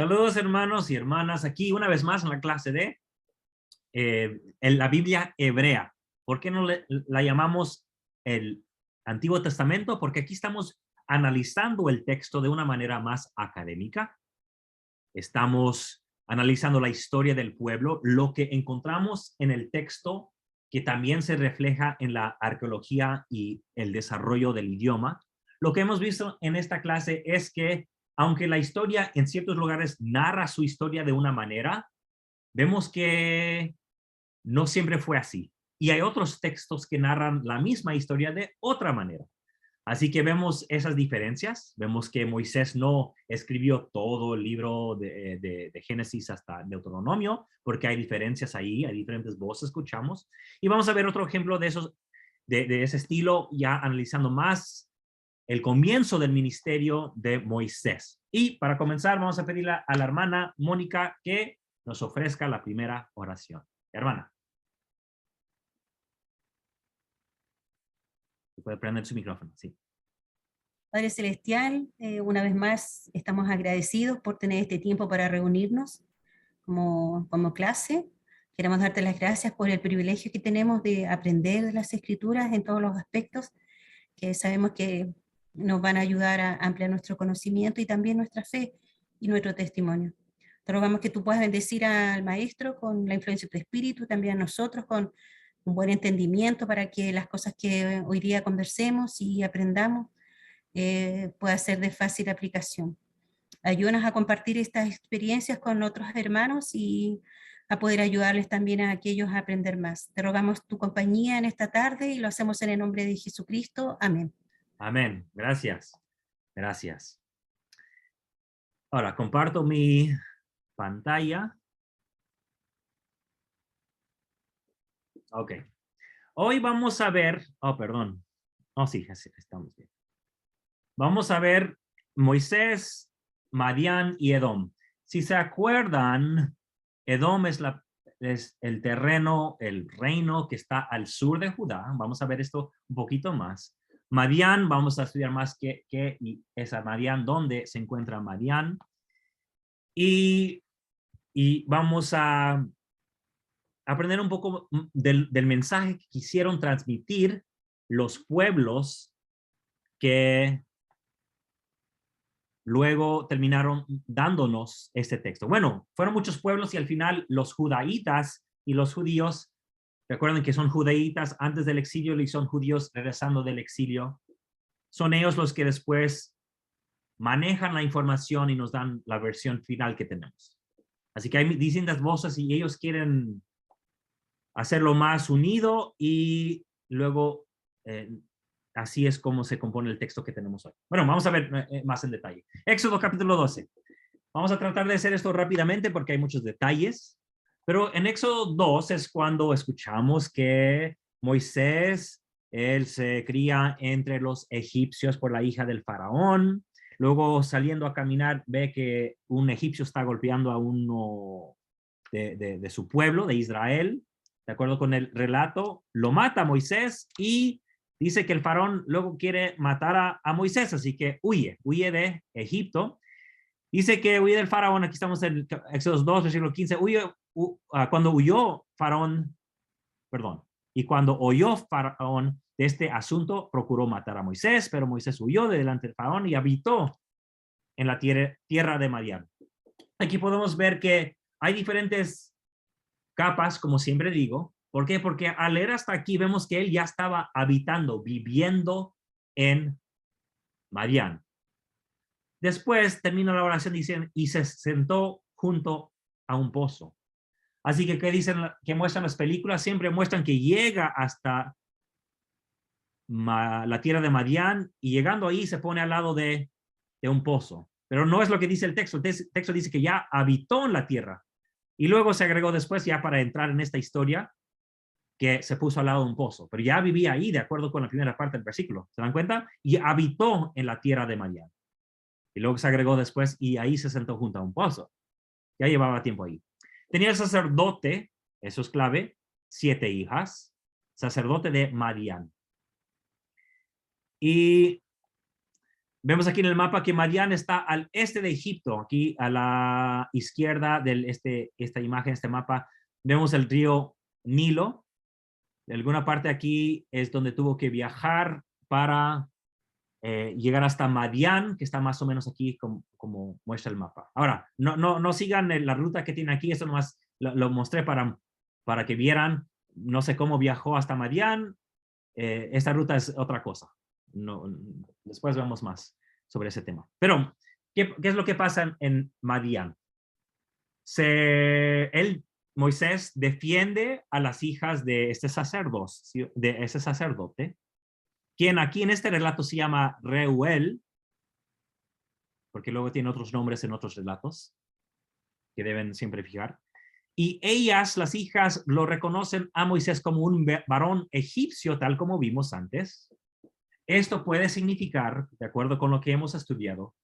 Saludos hermanos y hermanas, aquí una vez más en la clase de en la Biblia hebrea. ¿Por qué no la llamamos el Antiguo Testamento? Porque aquí estamos analizando el texto de una manera más académica. Estamos analizando la historia del pueblo, lo que encontramos en el texto que también se refleja en la arqueología y el desarrollo del idioma. Lo que hemos visto en esta clase es que aunque la historia en ciertos lugares narra su historia de una manera, vemos que no siempre fue así. Y hay otros textos que narran la misma historia de otra manera. Así que vemos esas diferencias. Vemos que Moisés no escribió todo el libro de Génesis hasta Deuteronomio, porque hay diferencias ahí, hay diferentes voces, escuchamos. Y vamos a ver otro ejemplo de esos, de ese estilo, ya analizando más el comienzo del ministerio de Moisés. Y para comenzar, vamos a pedirle a la hermana Mónica que nos ofrezca la primera oración. Hermana. Puede prender su micrófono, sí. Padre Celestial, una vez más estamos agradecidos por tener este tiempo para reunirnos como clase. Queremos darte las gracias por el privilegio que tenemos de aprender de las Escrituras en todos los aspectos, que sabemos que nos van a ayudar a ampliar nuestro conocimiento y también nuestra fe y nuestro testimonio. Te rogamos que tú puedas bendecir al Maestro con la influencia de tu Espíritu, también a nosotros con un buen entendimiento para que las cosas que hoy día conversemos y aprendamos pueda ser de fácil aplicación. Ayúdanos a compartir estas experiencias con otros hermanos y a poder ayudarles también a aquellos a aprender más. Te rogamos tu compañía en esta tarde y lo hacemos en el nombre de Jesucristo. Amén. Amén. Gracias. Gracias. Ahora, comparto mi pantalla. Ok. Hoy vamos a ver, perdón. Sí, estamos bien. Vamos a ver Moisés, Madián y Edom. Si se acuerdan, Edom es el terreno, el reino que está al sur de Judá. Vamos a ver esto un poquito más. Madián, vamos a estudiar más qué es Madián, dónde se encuentra Madián. Y vamos a aprender un poco del mensaje que quisieron transmitir los pueblos que luego terminaron dándonos este texto. Bueno, fueron muchos pueblos y al final los judaítas y los judíos, recuerden que son judaítas antes del exilio y son judíos regresando del exilio, son ellos los que después manejan la información y nos dan la versión final que tenemos. Así que hay distintas voces y ellos quieren hacerlo más unido y luego así es como se compone el texto que tenemos hoy. Bueno, vamos a ver más en detalle. Éxodo capítulo 12. Vamos a tratar de hacer esto rápidamente porque hay muchos detalles, pero en Éxodo 2 es cuando escuchamos que Moisés, él se cría entre los egipcios por la hija del faraón, luego saliendo a caminar ve que un egipcio está golpeando a uno de su pueblo, de Israel, de acuerdo con el relato, lo mata a Moisés y dice que el faraón luego quiere matar a Moisés, así que huye de Egipto. Dice que huye del faraón, aquí estamos en Éxodo 2, versículo 15, cuando huyó faraón, perdón, y cuando oyó faraón de este asunto, procuró matar a Moisés, pero Moisés huyó de delante del faraón y habitó en la tierra de Madián. Aquí podemos ver que hay diferentes capas, como siempre digo. ¿Por qué? Porque al leer hasta aquí vemos que él ya estaba habitando, viviendo en Madián. Después termina la oración diciendo, y se sentó junto a un pozo. Así que, ¿qué dicen? Que muestran las películas, siempre muestran que llega hasta la tierra de Madián y llegando ahí se pone al lado de un pozo. Pero no es lo que dice el texto. El texto dice que ya habitó en la tierra. Y luego se agregó después, ya para entrar en esta historia, que se puso al lado de un pozo. Pero ya vivía ahí, de acuerdo con la primera parte del versículo. ¿Se dan cuenta? Y habitó en la tierra de Madián. Y luego se agregó después y ahí se sentó junto a un pozo. Ya llevaba tiempo ahí. Tenía el sacerdote, eso es clave, 7 hijas, sacerdote de Madián. Y Vemos aquí en el mapa que Madián está al este de Egipto. Aquí a la izquierda de esta imagen, este mapa, vemos el río Nilo. De alguna parte aquí es donde tuvo que viajar para llegar hasta Madián, que está más o menos aquí como muestra el mapa. Ahora, no sigan la ruta que tiene aquí. Esto nomás lo mostré para que vieran. No sé cómo viajó hasta Madián. Esta ruta es otra cosa. No, después vemos más sobre ese tema. Pero, ¿qué es lo que pasa en Madián? Moisés defiende a las hijas de ese sacerdote, quien aquí en este relato se llama Reuel, porque luego tiene otros nombres en otros relatos que deben siempre fijar. Y ellas, las hijas, lo reconocen a Moisés como un varón egipcio, tal como vimos antes. Esto puede significar, de acuerdo con lo que hemos estudiado,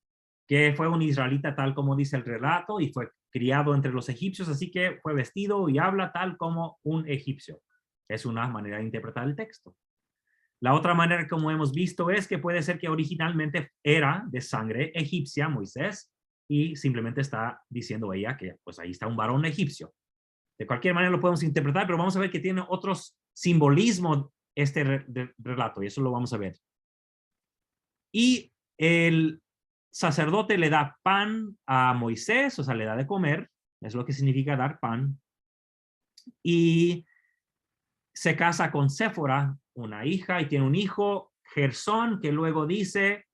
que fue un israelita tal como dice el relato y fue criado entre los egipcios, así que fue vestido y habla tal como un egipcio. Es una manera de interpretar el texto. La otra manera, como hemos visto, es que puede ser que originalmente era de sangre egipcia Moisés y simplemente está diciendo ella que pues ahí está un varón egipcio. De cualquier manera lo podemos interpretar, pero vamos a ver que tiene otros simbolismos este relato y eso lo vamos a ver. Y el sacerdote le da pan a Moisés, o sea, le da de comer, es lo que significa dar pan, y se casa con Séfora, una hija, y tiene un hijo, Gersón, que luego dice,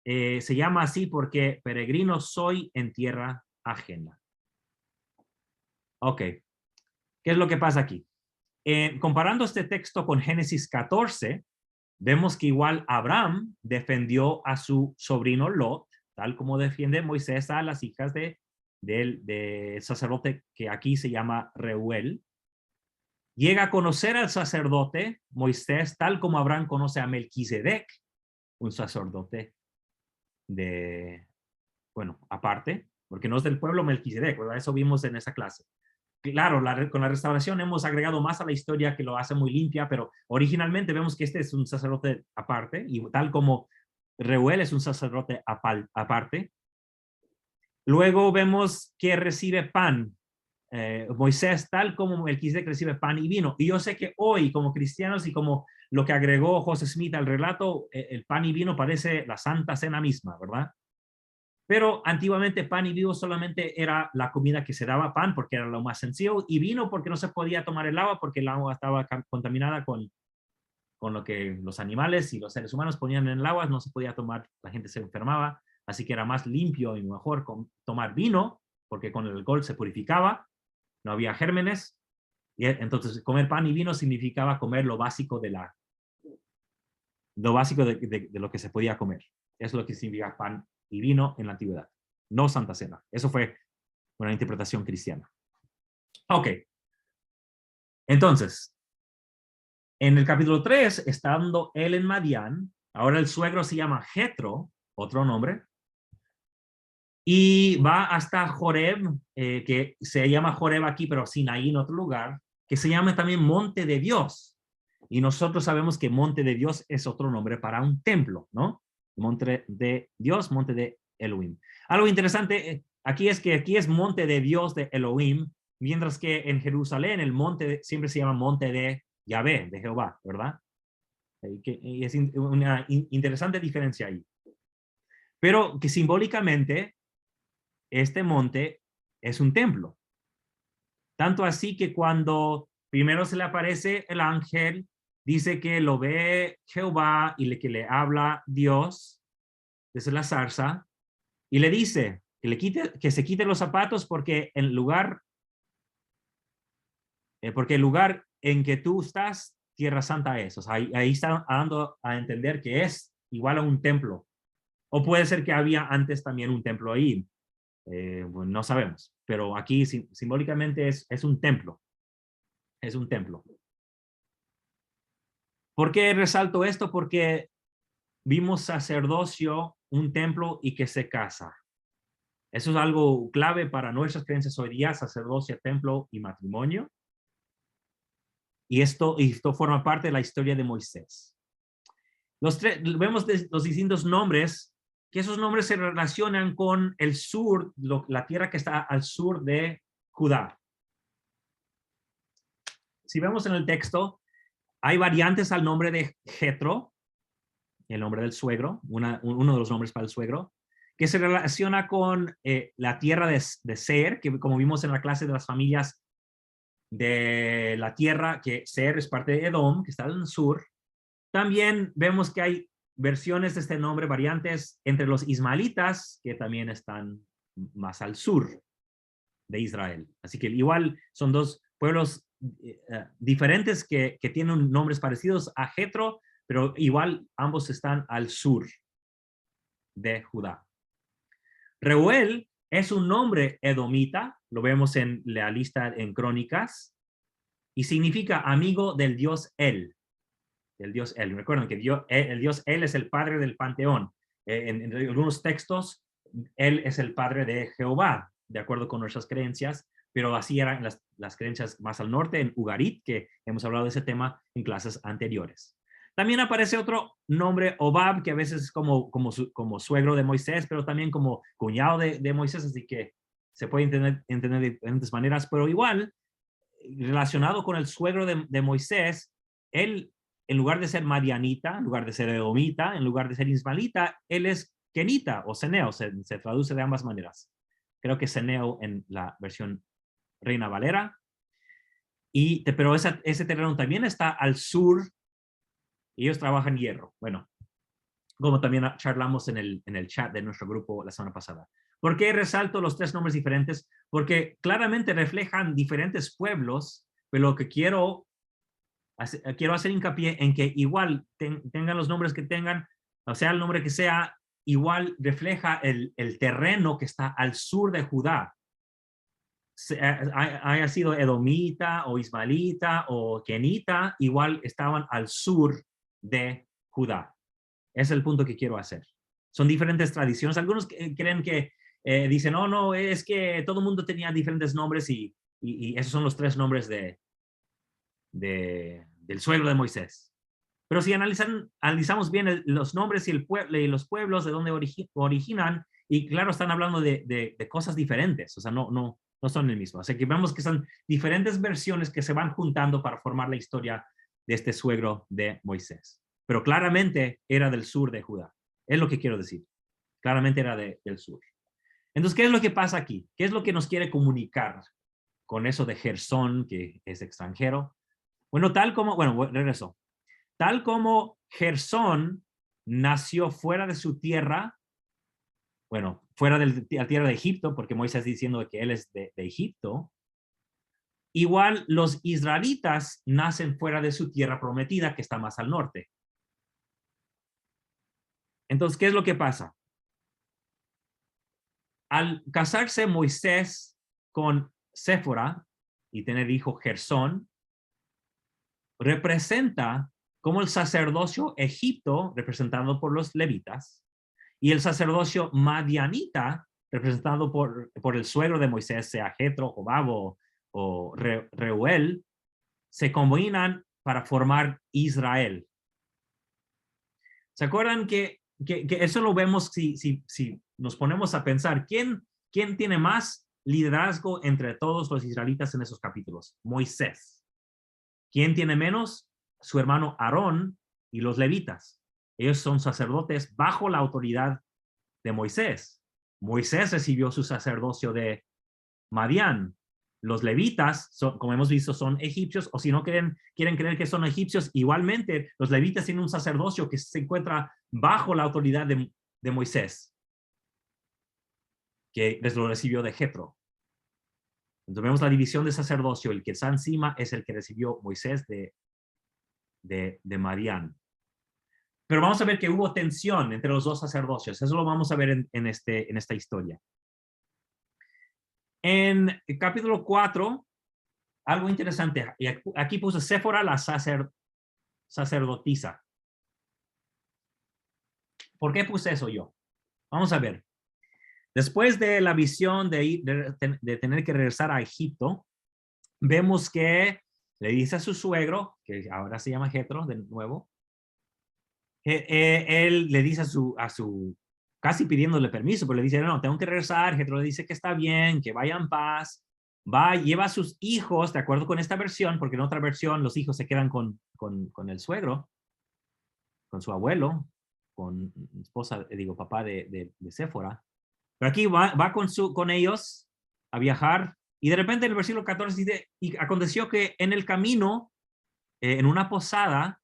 se llama así porque peregrino soy en tierra ajena. Ok, ¿qué es lo que pasa aquí? Comparando este texto con Génesis 14, vemos que igual Abraham defendió a su sobrino Lot, tal como defiende Moisés a las hijas del sacerdote que aquí se llama Reuel. Llega a conocer al sacerdote Moisés, tal como Abraham conoce a Melquisedec, un sacerdote aparte, porque no es del pueblo Melquisedec, ¿verdad? Eso vimos en esa clase. Claro, con la restauración hemos agregado más a la historia que lo hace muy limpia, pero originalmente vemos que este es un sacerdote aparte, y tal como Reuel es un sacerdote aparte. Luego vemos que recibe pan. Moisés, tal como Melquisedec, recibe pan y vino. Y yo sé que hoy, como cristianos y como lo que agregó José Smith al relato, el pan y vino parece la Santa Cena misma, ¿verdad? Pero antiguamente pan y vino solamente era la comida que se daba, pan porque era lo más sencillo, y vino porque no se podía tomar el agua porque el agua estaba contaminada con lo que los animales y los seres humanos ponían en el agua, no se podía tomar, la gente se enfermaba, así que era más limpio y mejor tomar vino porque con el alcohol se purificaba, no había gérmenes, y entonces comer pan y vino significaba comer lo básico de lo que se podía comer. Es lo que significa pan y vino en la antigüedad, no Santa Cena. Eso fue una interpretación cristiana. Ok. Entonces, en el capítulo 3, estando él en Madián, ahora el suegro se llama Jetro, otro nombre, y va hasta Joreb, que se llama Joreb aquí, pero Sinaí en otro lugar, que se llama también Monte de Dios. Y nosotros sabemos que Monte de Dios es otro nombre para un templo, ¿no? Monte de Dios, Monte de Elohim. Algo interesante aquí es que aquí es Monte de Dios de Elohim, mientras que en Jerusalén el monte siempre se llama Monte de Yahvé, de Jehová, ¿verdad? Y es una interesante diferencia ahí. Pero que simbólicamente este monte es un templo. Tanto así que cuando primero se le aparece el ángel, dice que lo ve Jehová y que le habla Dios desde la zarza y le dice que se quite los zapatos porque el lugar en que tú estás, Tierra Santa es. O sea, ahí está dando a entender que es igual a un templo. O puede ser que había antes también un templo ahí. Bueno, no sabemos. Pero aquí simbólicamente es un templo. Es un templo. ¿Por qué resalto esto? Porque vimos sacerdocio, un templo y que se casa. Eso es algo clave para nuestras creencias hoy día, sacerdocio, templo y matrimonio. Y esto forma parte de la historia de Moisés. Vemos los distintos nombres que esos nombres se relacionan con el sur, la tierra que está al sur de Judá. Si vemos en el texto, hay variantes al nombre de Jetro, el nombre del suegro, uno de los nombres para el suegro, que se relaciona con la tierra de Seir, que como vimos en la clase de las familias de la tierra, que Seir es parte de Edom, que está en el sur. También vemos que hay versiones de este nombre, variantes entre los ismaelitas, que también están más al sur de Israel. Así que igual son dos pueblos diferentes que tienen nombres parecidos a Jetro, pero igual ambos están al sur de Judá. Reuel es un nombre edomita, lo vemos en la lista en Crónicas, y significa amigo del dios El. El dios El. Recuerden que el dios El es el padre del panteón. En algunos textos, Él es el padre de Jehová, de acuerdo con nuestras creencias, pero así eran las creencias más al norte, en Ugarit, que hemos hablado de ese tema en clases anteriores. También aparece otro nombre, Obab, que a veces es como suegro de Moisés, pero también como cuñado de Moisés, así que se puede entender de diferentes maneras, pero igual, relacionado con el suegro de Moisés, él, en lugar de ser madianita, en lugar de ser edomita, en lugar de ser ismaelita, él es kenita o ceneo, se traduce de ambas maneras. Creo que ceneo en la versión Reina Valera. Pero ese terreno también está al sur. Ellos trabajan hierro. Bueno, como también charlamos en el chat de nuestro grupo la semana pasada. ¿Por qué resalto los tres nombres diferentes? Porque claramente reflejan diferentes pueblos, pero lo que quiero hacer hincapié en que igual tengan los nombres que tengan, o sea, el nombre que sea, igual refleja el terreno que está al sur de Judá. Haya sido edomita o ismaelita o kenita, igual estaban al sur de Judá. Es el punto que quiero hacer. Son diferentes tradiciones. Algunos creen que dicen, no, es que todo el mundo tenía diferentes nombres y esos son los tres nombres del suegro de Moisés. Pero si analizamos bien los nombres y los pueblos de donde originan, y claro, están hablando de cosas diferentes, o sea, no son el mismo. Así que vemos que son diferentes versiones que se van juntando para formar la historia de este suegro de Moisés. Pero claramente era del sur de Judá. Es lo que quiero decir. Claramente era del sur. Entonces, ¿qué es lo que pasa aquí? ¿Qué es lo que nos quiere comunicar con eso de Gersón, que es extranjero? Bueno, regreso. Tal como Gersón nació fuera de su tierra, bueno, fuera de la tierra de Egipto, porque Moisés está diciendo que él es de Egipto, igual los israelitas nacen fuera de su tierra prometida, que está más al norte. Entonces, ¿qué es lo que pasa? Al casarse Moisés con Séfora y tener hijo Gersón, representa como el sacerdocio egipto, representado por los levitas, y el sacerdocio madianita, representado por el suegro de Moisés, sea Jetro, Jobab o Reuel, se combinan para formar Israel. ¿Se acuerdan que eso lo vemos si nos ponemos a pensar? ¿Quién tiene más liderazgo entre todos los israelitas en esos capítulos? Moisés. ¿Quién tiene menos? Su hermano Aarón y los levitas. Ellos son sacerdotes bajo la autoridad de Moisés. Moisés recibió su sacerdocio de Madián. Los levitas, como hemos visto, son egipcios, o si no quieren creer que son egipcios, igualmente los levitas tienen un sacerdocio que se encuentra bajo la autoridad de Moisés, que les lo recibió de Jetro. Entonces vemos la división de sacerdocio. El que está encima es el que recibió Moisés de Madián. Pero vamos a ver que hubo tensión entre los dos sacerdocios. Eso lo vamos a ver en esta historia. En el capítulo 4, algo interesante. Y aquí puse Séfora, la sacerdotisa. ¿Por qué puse eso yo? Vamos a ver. Después de la visión de tener que regresar a Egipto, vemos que le dice a su suegro, que ahora se llama Jetro de nuevo, él le dice a su casi pidiéndole permiso, pero le dice, no, tengo que regresar. Jethro le dice que está bien, que vaya en paz. Va, lleva a sus hijos, de acuerdo con esta versión, porque en otra versión los hijos se quedan con el suegro, con su abuelo, con esposa, digo, papá de Séfora. Pero aquí va con ellos a viajar, y de repente en el versículo 14 dice, y aconteció que en el camino, en una posada,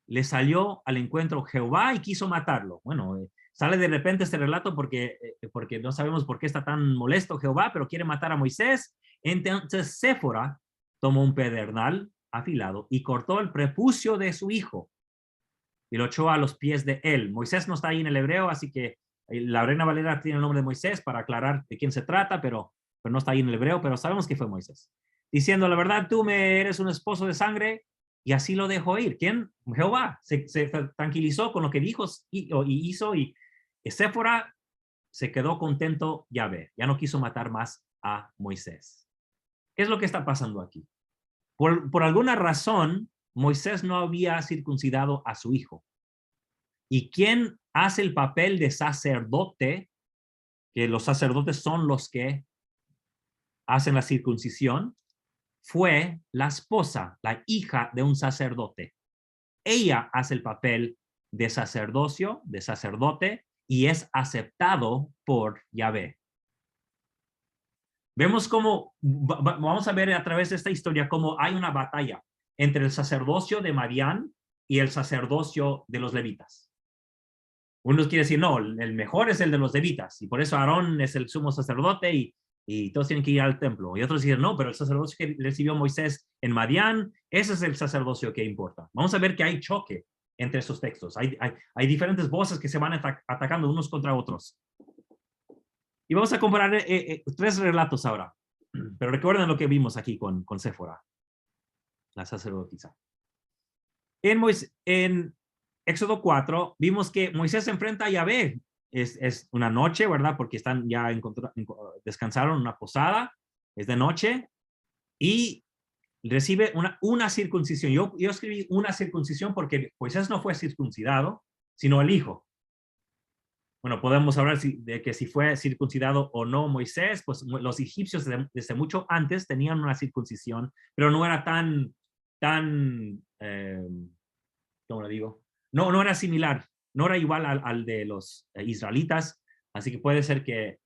le salió al encuentro Jehová y quiso matarlo. Bueno, sale de repente este relato porque no sabemos por qué está tan molesto Jehová, pero quiere matar a Moisés. Entonces Séfora tomó un pedernal afilado y cortó el prepucio de su hijo y lo echó a los pies de él. Moisés no está ahí en el hebreo, así que la Reina Valera tiene el nombre de Moisés para aclarar de quién se trata, pero no está ahí en el hebreo, pero sabemos que fue Moisés. Diciendo, la verdad, tú me eres un esposo de sangre, y así lo dejó ir. ¿Quién? Jehová. Se tranquilizó con lo que dijo y hizo, y Séfora se quedó contento, ya no quiso matar más a Moisés. ¿Qué es lo que está pasando aquí? Por alguna razón, Moisés no había circuncidado a su hijo. ¿Y quién hace el papel de sacerdote? Que los sacerdotes son los que hacen la circuncisión. Fue la esposa, la hija de un sacerdote. Ella hace el papel de sacerdocio, de sacerdote, y es aceptado por Yahvé. Vemos cómo, vamos a ver a través de esta historia, cómo hay una batalla entre el sacerdocio de Madián y el sacerdocio de los levitas. Unos quieren decir, no, el mejor es el de los levitas, y por eso Aarón es el sumo sacerdote, y todos tienen que ir al templo. Y otros dicen, no, pero el sacerdocio que recibió Moisés en Madián, ese es el sacerdocio que importa. Vamos a ver que hay choque entre esos textos. Hay diferentes voces que se van atacando unos contra otros. Y vamos a comparar tres relatos ahora. Pero recuerden lo que vimos aquí con Séfora, la sacerdotisa. En Éxodo 4, vimos que Moisés se enfrenta a Yahvé. Es una noche, ¿verdad? Porque están ya descansaron en una posada, es de noche, y recibe una circuncisión. Yo escribí una circuncisión porque Moisés no fue circuncidado, sino el hijo. Bueno, podemos hablar de que si fue circuncidado o no Moisés, pues los egipcios desde mucho antes tenían una circuncisión, pero no era tan ¿cómo lo digo? No era similar, no era igual al de los israelitas, así que puede ser que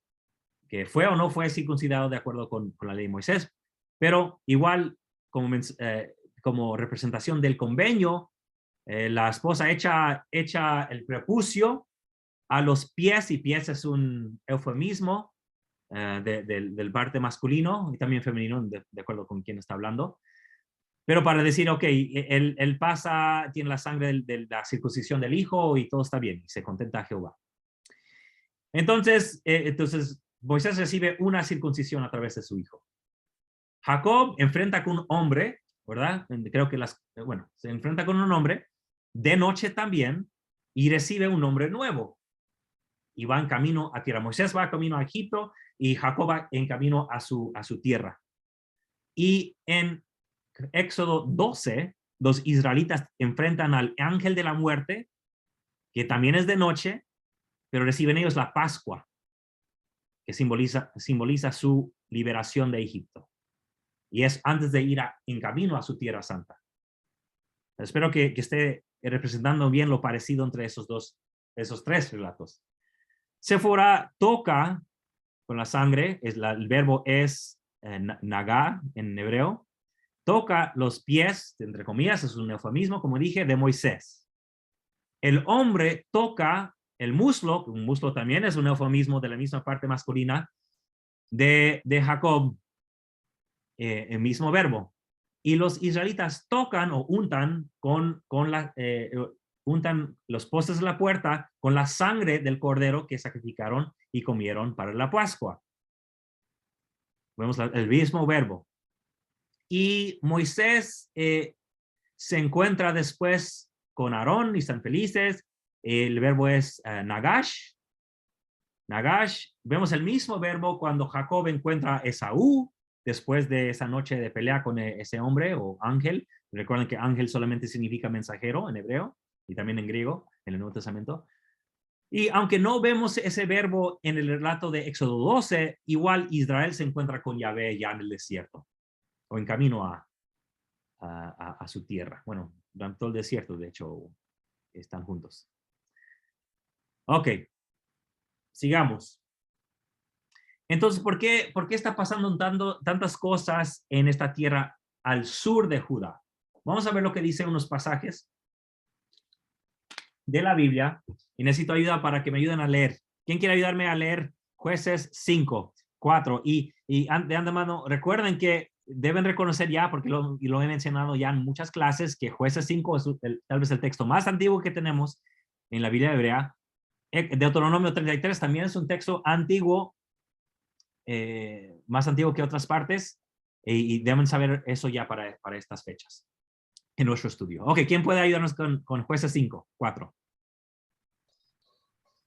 fue o no fue circuncidado de acuerdo con la ley de Moisés, pero igual como representación del convenio, la esposa echa el prepucio a los pies, y pies es un eufemismo del parte masculino y también femenino, de acuerdo con quién está hablando. Pero para decir, ok, él pasa, tiene la sangre de la circuncisión del hijo y todo está bien, y se contenta a Jehová. Entonces Moisés recibe una circuncisión a través de su hijo. Jacob enfrenta con un hombre, ¿verdad? Creo que se enfrenta con un hombre de noche también, y recibe un hombre nuevo. Y va en camino a tierra. Moisés va camino a Egipto y Jacob va en camino a su tierra. Y en Éxodo 12, los israelitas enfrentan al ángel de la muerte, que también es de noche, pero reciben ellos la Pascua, que simboliza su liberación de Egipto. Y es antes de ir en camino a su tierra santa. Espero que esté representando bien lo parecido entre esos tres relatos. Séfora toca con la sangre, el verbo es nagá en hebreo, toca los pies, entre comillas, es un eufemismo, como dije, de Moisés. El hombre toca el muslo, un muslo también es un eufemismo de la misma parte masculina, de Jacob, el mismo verbo. Y los israelitas tocan o untan untan los postes de la puerta con la sangre del cordero que sacrificaron y comieron para la Pascua. Vemos el mismo verbo. Y Moisés se encuentra después con Aarón y están felices. El verbo es nagash. Nagash. Vemos el mismo verbo cuando Jacob encuentra a Esaú después de esa noche de pelea con ese hombre o ángel. Recuerden que ángel solamente significa mensajero en hebreo y también en griego, en el Nuevo Testamento. Y aunque no vemos ese verbo en el relato de Éxodo 12, igual Israel se encuentra con Yahvé ya en el desierto, o en camino a su tierra. Bueno, durante todo el desierto, de hecho, están juntos. Ok, sigamos. Entonces, ¿por qué está pasando tantas cosas en esta tierra al sur de Judá? Vamos a ver lo que dicen unos pasajes de la Biblia y necesito ayuda para que me ayuden a leer. ¿Quién quiere ayudarme a leer Jueces 5, 4? Y de antemano, recuerden que deben reconocer ya, porque lo he mencionado ya en muchas clases, que Jueces 5 es tal vez el texto más antiguo que tenemos en la Biblia hebrea. Deuteronomio 33 también es un texto antiguo, más antiguo que otras partes, y deben saber eso ya para estas fechas en nuestro estudio. Ok, ¿quién puede ayudarnos con Jueces 5, 4?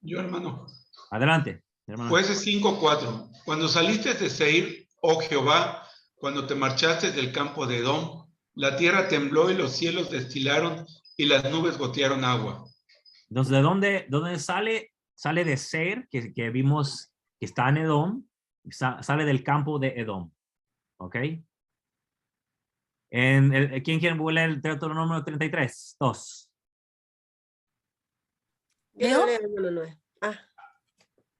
Yo, hermano. Adelante, hermano. Jueces 5, 4. Cuando saliste de Seir, oh Jehová, cuando te marchaste del campo de Edom, la tierra tembló y los cielos destilaron y las nubes gotearon agua. Entonces, ¿de dónde sale? Sale de Seir, que vimos que está en Edom, sale del campo de Edom. ¿Ok? ¿Quién quiere leer el Deuteronomio 33? 2. ¿Leo?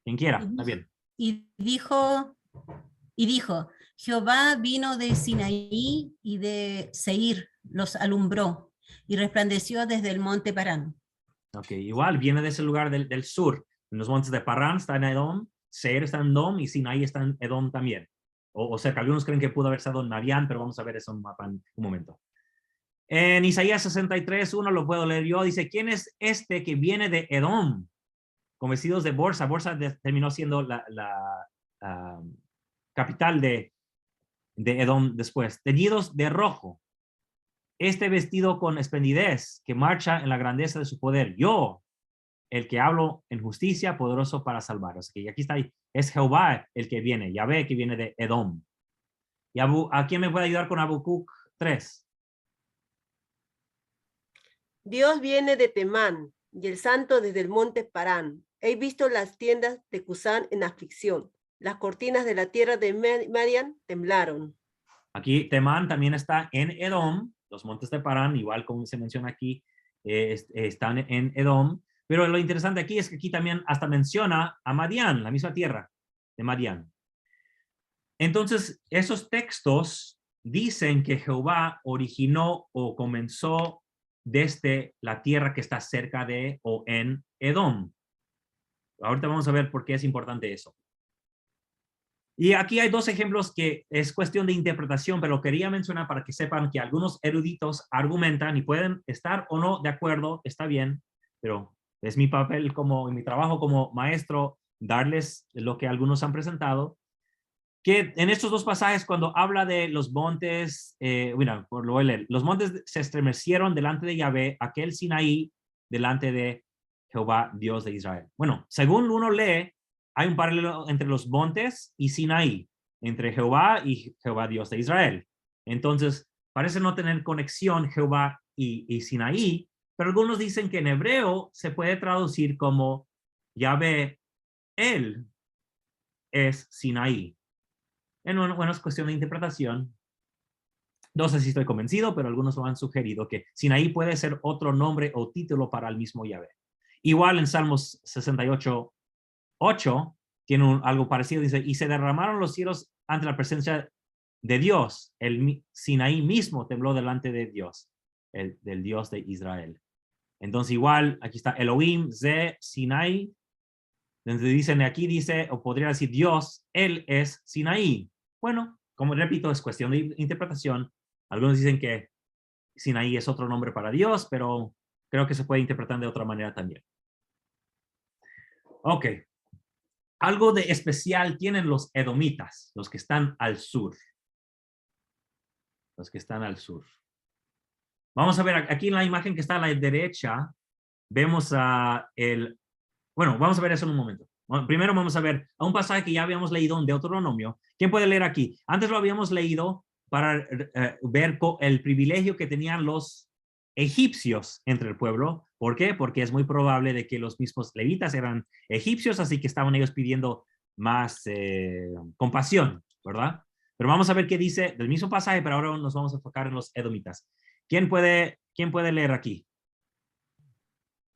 Quien quiera, está bien. Y dijo, Jehová vino de Sinaí y de Seir, los alumbró, y resplandeció desde el monte Parán. Ok, igual viene de ese lugar del sur. En los montes de Parán está en Edom, Seir está en Edom y Sinaí está en Edom también. O sea, que algunos creen que pudo haber estado en Madián, pero vamos a ver eso en un mapa en un momento. En Isaías 63, 1 lo puedo leer yo, dice, ¿quién es este que viene de Edom? Con vestidos de Borsa. Borsa terminó siendo la capital de Edom después. Teñidos de rojo. Este vestido con esplendidez, que marcha en la grandeza de su poder. Yo, el que hablo en justicia, poderoso para salvar. O sea que aquí está, es Jehová el que viene, Yahvé que viene de Edom. ¿Y a quién me puede ayudar con Habacuc 3? Dios viene de Temán, y el santo desde el monte Parán. He visto las tiendas de Cusán en aflicción. Las cortinas de la tierra de Madián temblaron. Aquí Temán también está en Edom. Los montes de Parán, igual como se menciona aquí, están en Edom. Pero lo interesante aquí es que aquí también hasta menciona a Madián, la misma tierra de Madián. Entonces, esos textos dicen que Jehová originó o comenzó desde la tierra que está cerca de o en Edom. Ahorita vamos a ver por qué es importante eso. Y aquí hay dos ejemplos que es cuestión de interpretación, pero quería mencionar para que sepan que algunos eruditos argumentan y pueden estar o no de acuerdo, está bien, pero es mi papel mi trabajo como maestro darles lo que algunos han presentado, que en estos dos pasajes cuando habla de los montes, lo voy a leer, los montes se estremecieron delante de Yahvé, aquel Sinaí delante de Jehová, Dios de Israel. Bueno, según uno lee, hay un paralelo entre los montes y Sinaí, entre Jehová y Jehová, Dios de Israel. Entonces, parece no tener conexión Jehová y Sinaí, pero algunos dicen que en hebreo se puede traducir como Yahvé, él es Sinaí. Bueno, es cuestión de interpretación. No sé si estoy convencido, pero algunos lo han sugerido que Sinaí puede ser otro nombre o título para el mismo Yahvé. Igual en Salmos 68, 8, tiene algo parecido, dice, y se derramaron los cielos ante la presencia de Dios. El Sinaí mismo tembló delante de Dios, del Dios de Israel. Entonces igual, aquí está Elohim, Ze, Sinaí. Entonces dicen aquí, o podría decir Dios, él es Sinaí. Bueno, como repito, es cuestión de interpretación. Algunos dicen que Sinaí es otro nombre para Dios, pero creo que se puede interpretar de otra manera también. Ok. Algo de especial tienen los edomitas, los que están al sur. Los que están al sur. Vamos a ver, aquí en la imagen que está a la derecha, vemos vamos a ver eso en un momento. Bueno, primero vamos a ver a un pasaje que ya habíamos leído en Deuteronomio. ¿Quién puede leer aquí? Antes lo habíamos leído para ver el privilegio que tenían los egipcios entre el pueblo, ¿Por qué? Porque es muy probable de que los mismos levitas eran egipcios, así que estaban ellos pidiendo más compasión, ¿verdad? Pero vamos a ver qué dice del mismo pasaje, pero ahora nos vamos a enfocar en los edomitas. ¿Quién puede leer aquí?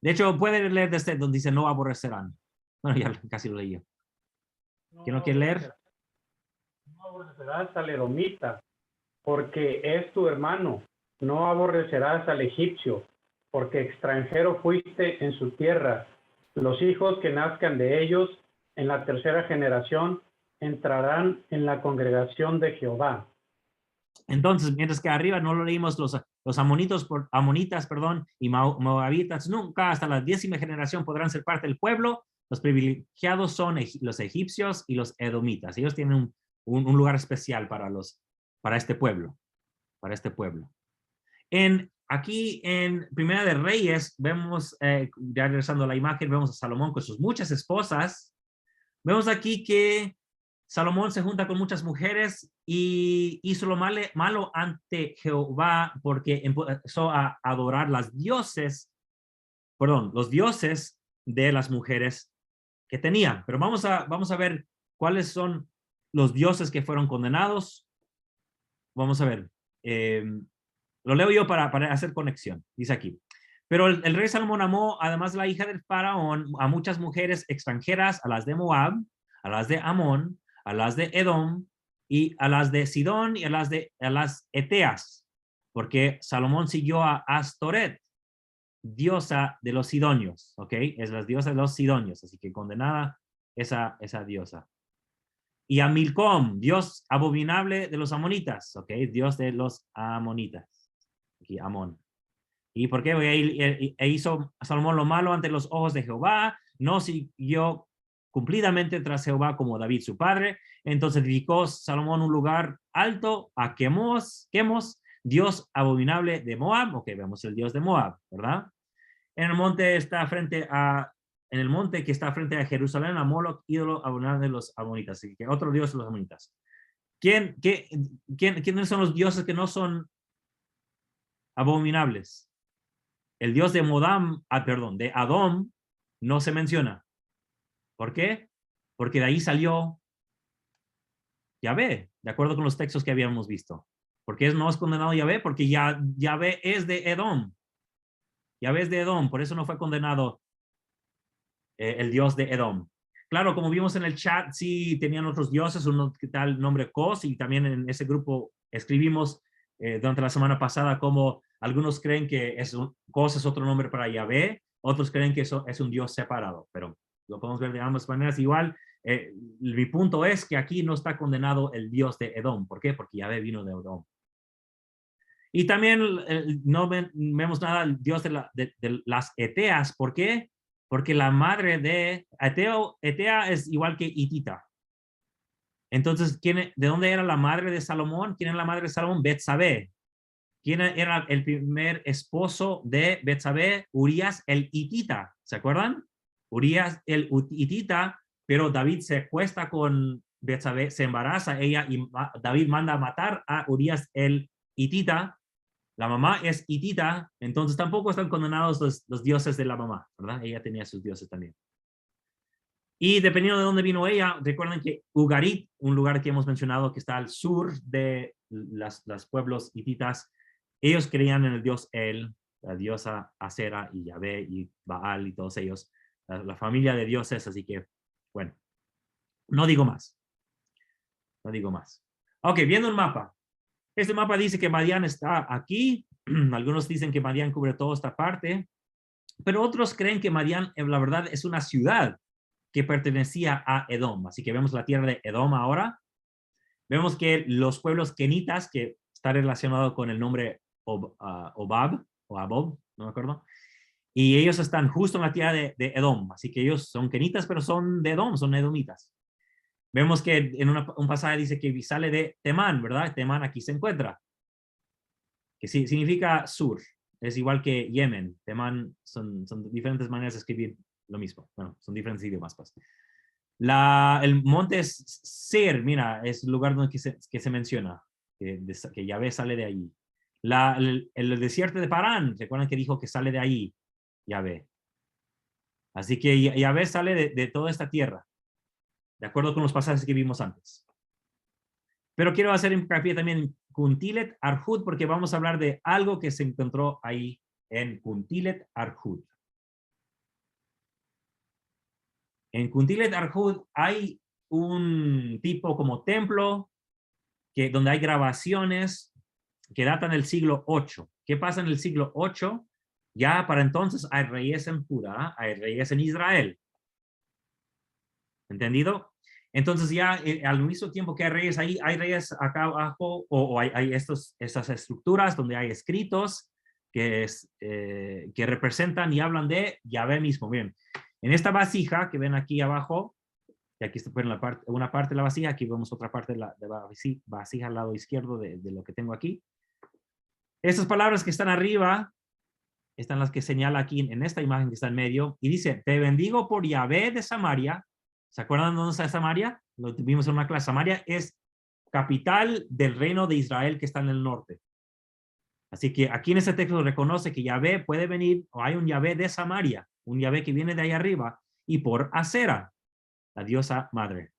De hecho, puede leer desde donde dice no aborrecerán. Bueno, ya casi lo leí. ¿Quién lo quiere leer? No aborrecerás al edomita, porque es tu hermano. No aborrecerás al egipcio, porque extranjero fuiste en su tierra. Los hijos que nazcan de ellos en la tercera generación entrarán en la congregación de Jehová. Entonces, mientras que arriba no lo leímos los amonitas, y moabitas, nunca hasta la 10ª generación podrán ser parte del pueblo. Los privilegiados son los egipcios y los edomitas. Ellos tienen un lugar especial para este pueblo. Aquí en Primera de Reyes vemos, ya regresando a la imagen, vemos a Salomón con sus muchas esposas. Vemos aquí que Salomón se junta con muchas mujeres y hizo lo malo ante Jehová porque empezó a adorar los dioses de las mujeres que tenía. Pero vamos a ver cuáles son los dioses que fueron condenados. Vamos a ver. Lo leo yo para hacer conexión. Dice aquí. Pero el rey Salomón amó, además la hija del faraón, a muchas mujeres extranjeras, a las de Moab, a las de Amón, a las de Edom, y a las de Sidón y a las Eteas, porque Salomón siguió a Astoret, diosa de los sidonios, ¿ok? Es la diosa de los sidonios, así que condenada esa diosa. Y a Milcom, dios abominable de los amonitas, ¿ok? Dios de los amonitas. Aquí, Amón. ¿Y por qué? Hizo Salomón lo malo ante los ojos de Jehová, no siguió cumplidamente tras Jehová como David su padre. Entonces edificó Salomón un lugar alto a Quemos, dios abominable de Moab. Ok, vemos el dios de Moab, ¿verdad? En el monte que está frente a Jerusalén, a Moloch, ídolo abominable de los amonitas. Así que otro dios de los amonitas. ¿Quiénes son los dioses que no son abominables? El dios de de Adón no se menciona. ¿Por qué? Porque de ahí salió Yahvé, de acuerdo con los textos que habíamos visto. ¿Por qué no es condenado Yahvé? Porque Yahvé es de Edom. Yahvé es de Edom, por eso no fue condenado el dios de Edom. Claro, como vimos en el chat, sí tenían otros dioses, uno que tal nombre Cos, y también en ese grupo escribimos durante la semana pasada como algunos creen que Cos es otro nombre para Yahvé, otros creen que eso es un dios separado, pero lo podemos ver de ambas maneras. Igual, mi punto es que aquí no está condenado el dios de Edom. ¿Por qué? Porque Yahvé vino de Edom. Y también no vemos nada del dios de las Eteas. ¿Por qué? Porque la madre de Etea es igual que Hitita. Entonces, ¿de dónde era la madre de Salomón? ¿Quién era la madre de Salomón? Betsabé. ¿Quién era el primer esposo de Betsabé? Urías el Hitita. ¿Se acuerdan? Urías el Hitita, pero David se acuesta con Betsabé, se embaraza ella y David manda a matar a Urías el Hitita. La mamá es hitita, entonces tampoco están condenados los dioses de la mamá, ¿verdad? Ella tenía sus dioses también. Y dependiendo de dónde vino ella, recuerden que Ugarit, un lugar que hemos mencionado que está al sur de los pueblos hititas, ellos creían en el dios El, la diosa Asera y Yahvé y Baal y todos ellos, la familia de dioses, así que, bueno, no digo más. Ok, viendo el mapa. Este mapa dice que Madián está aquí. Algunos dicen que Madián cubre toda esta parte, pero otros creen que Madián, la verdad, es una ciudad que pertenecía a Edom. Así que vemos la tierra de Edom ahora. Vemos que los pueblos kenitas, que está relacionado con el nombre Obab, o Abob, no me acuerdo, y ellos están justo en la tierra de Edom. Así que ellos son kenitas, pero son de Edom, son edomitas. Vemos que en un pasaje dice que sale de Temán, ¿verdad? Temán aquí se encuentra, que sí, significa sur. Es igual que Yemen. Temán son diferentes maneras de escribir lo mismo. Bueno, son diferentes idiomas, pues. El monte es Ser, mira, es el lugar donde que se menciona, que Yahvé sale de ahí. El desierto de Parán, recuerdan que dijo que sale de ahí. Yahvé. Así que Yahvé sale de toda esta tierra, de acuerdo con los pasajes que vimos antes. Pero quiero hacer hincapié también en Kuntilet Arhud, porque vamos a hablar de algo que se encontró ahí en Kuntilet Arhud. En Kuntilet Arhud hay un tipo como templo donde hay grabaciones que datan del siglo VIII. ¿Qué pasa en el siglo VIII? Ya para entonces hay reyes en Judá, hay reyes en Israel. ¿Entendido? Entonces ya al mismo tiempo que hay reyes ahí, hay reyes acá abajo, o hay estas estructuras donde hay escritos que representan y hablan de Yahvé mismo. Bien, en esta vasija que ven aquí abajo, y aquí está una parte de la vasija, aquí vemos otra parte de la vasija al lado izquierdo de lo que tengo aquí. Estas palabras que están arriba, están las que señala aquí en esta imagen que está en medio, y dice, te bendigo por Yahvé de Samaria. ¿Se acuerdan dónde está Samaria? Lo tuvimos en una clase. Samaria es capital del reino de Israel que está en el norte. Así que aquí en este texto reconoce que Yahvé puede venir, o hay un Yahvé de Samaria, un Yahvé que viene de ahí arriba, y por Asera, la diosa madre.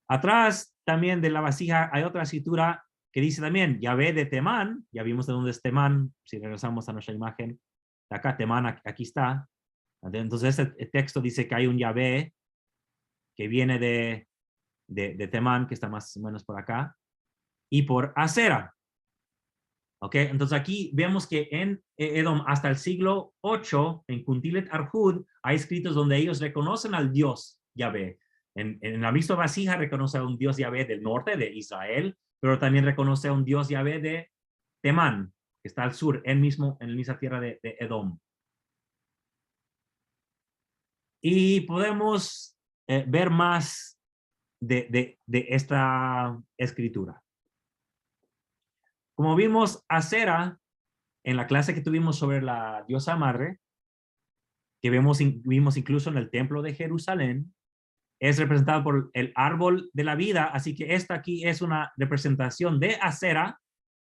Atrás también de la vasija hay otra escritura que dice también Yahvé de Temán. Ya vimos de dónde es Temán, si regresamos a nuestra imagen. Acá Temán, aquí está. Entonces este texto dice que hay un Yahvé que viene de Temán, que está más o menos por acá, y por Asera. ¿Ok? Entonces aquí vemos que en Edom hasta el siglo VIII, en Kuntilet Arhud, hay escritos donde ellos reconocen al Dios Yahvé. En la misma vasija reconoce a un Dios Yahvé del norte de Israel, pero también reconoce a un Dios Yahvé de Temán, que está al sur, en la misma tierra de Edom. Y podemos ver más de esta escritura. Como vimos, Asera, en la clase que tuvimos sobre la diosa madre, que vimos incluso en el templo de Jerusalén, es representada por el árbol de la vida. Así que esta aquí es una representación de Asera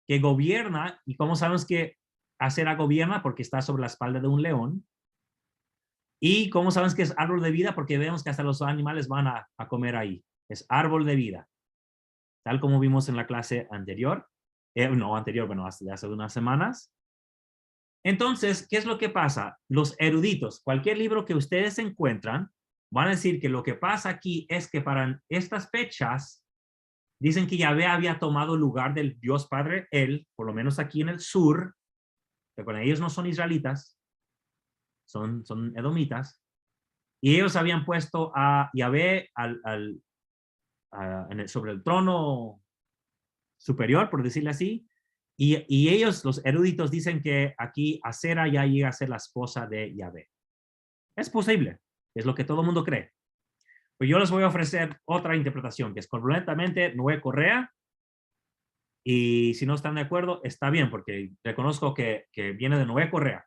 que gobierna. ¿Y cómo sabemos que Asera gobierna? Porque está sobre la espalda de un león. ¿Y cómo sabemos que es árbol de vida? Porque vemos que hasta los animales van a comer ahí. Es árbol de vida. Tal como vimos en la clase anterior. Hace unas semanas. Entonces, ¿qué es lo que pasa? Los eruditos, cualquier libro que ustedes encuentran, van a decir que lo que pasa aquí es que para estas fechas, dicen que Yahvé había tomado lugar del Dios Padre, él, por lo menos aquí en el sur. Recuerden, ellos no son israelitas, son edomitas, y ellos habían puesto a Yahvé sobre el trono superior, por decirlo así, y ellos, los eruditos, dicen que aquí Asera ya llega a ser la esposa de Yahvé. Es posible, es lo que todo el mundo cree. Pero yo les voy a ofrecer otra interpretación, que es completamente Noé Correa, y si no están de acuerdo, está bien, porque reconozco que viene de Noé Correa.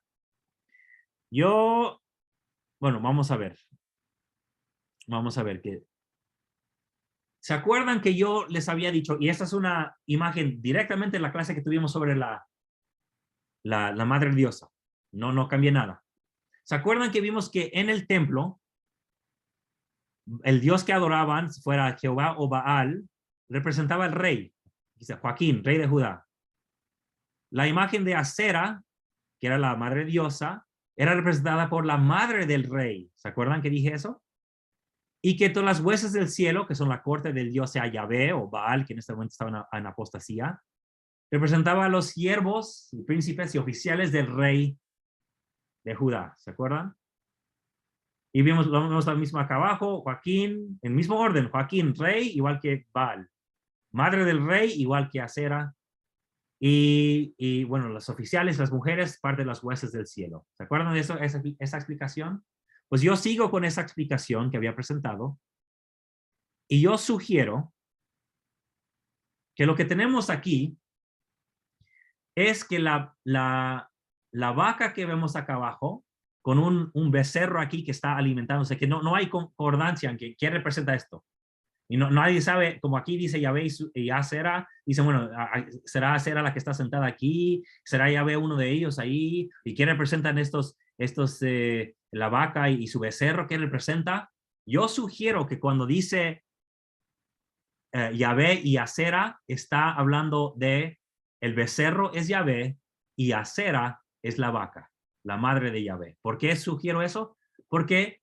Vamos a ver. Vamos a ver qué. ¿Se acuerdan que yo les había dicho, y esta es una imagen directamente en la clase que tuvimos sobre la madre diosa? No cambié nada. ¿Se acuerdan que vimos que en el templo, el dios que adoraban, fuera Jehová o Baal, representaba al rey? Dice Joaquín, rey de Judá. La imagen de Asera, que era la madre diosa, era representada por la madre del rey. ¿Se acuerdan que dije eso? Y que todas las huestes del cielo, que son la corte del dios sea Yahvé o Baal, que en este momento estaba en apostasía, representaba a los siervos, príncipes y oficiales del rey de Judá. ¿Se acuerdan? Y vemos lo mismo acá abajo, Joaquín, en el mismo orden, Joaquín, rey, igual que Baal. Madre del rey, igual que Asera. Y bueno, los oficiales, las mujeres, parte de las huestes del cielo. ¿Se acuerdan de eso, esa explicación? Pues yo sigo con esa explicación que había presentado. Y yo sugiero que lo que tenemos aquí es que la vaca que vemos acá abajo, con un becerro aquí que está alimentándose, que no hay concordancia en qué representa esto. Y nadie sabe, como aquí dice Yahvé y Asera, dicen, bueno, ¿será Asera la que está sentada aquí? ¿Será Yahvé uno de ellos ahí? ¿Y qué representan la vaca y su becerro? ¿Qué representa? Yo sugiero que cuando dice Yahvé y Asera, está hablando de el becerro es Yahvé y Asera es la vaca, la madre de Yahvé. ¿Por qué sugiero eso? Porque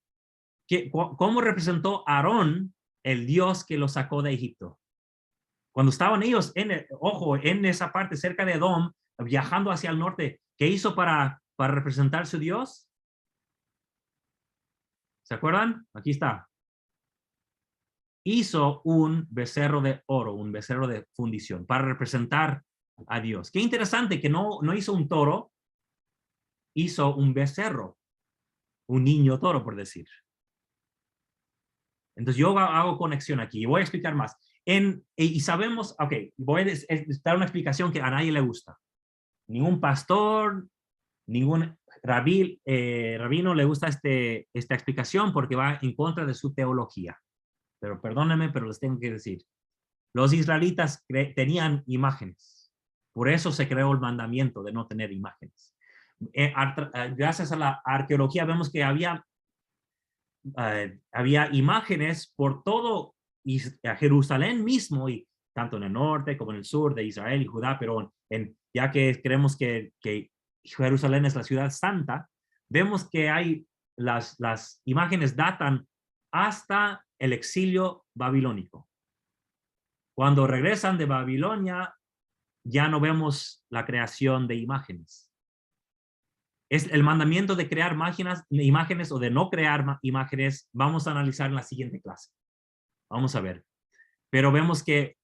¿cómo representó Aarón el Dios que los sacó de Egipto? Cuando estaban ellos, en esa parte cerca de Edom, viajando hacia el norte, ¿qué hizo para representar su Dios? ¿Se acuerdan? Aquí está. Hizo un becerro de oro, un becerro de fundición, para representar a Dios. Qué interesante que no hizo un toro, hizo un becerro, un niño toro, por decir. Entonces yo hago conexión aquí y voy a explicar más. Y sabemos, ok, voy a dar una explicación que a nadie le gusta. Ningún pastor, ningún rabino le gusta esta explicación porque va en contra de su teología. Pero perdónenme, pero les tengo que decir. Los israelitas tenían imágenes. Por eso se creó el mandamiento de no tener imágenes. Gracias a la arqueología vemos que había imágenes por todo Jerusalén mismo, y tanto en el norte como en el sur de Israel y Judá, pero ya que creemos que Jerusalén es la ciudad santa, vemos que hay las imágenes datan hasta el exilio babilónico. Cuando regresan de Babilonia, ya no vemos la creación de imágenes. Es el mandamiento de crear imágenes o de no crear imágenes. Vamos a analizar en la siguiente clase. Vamos a ver. Pero vemos que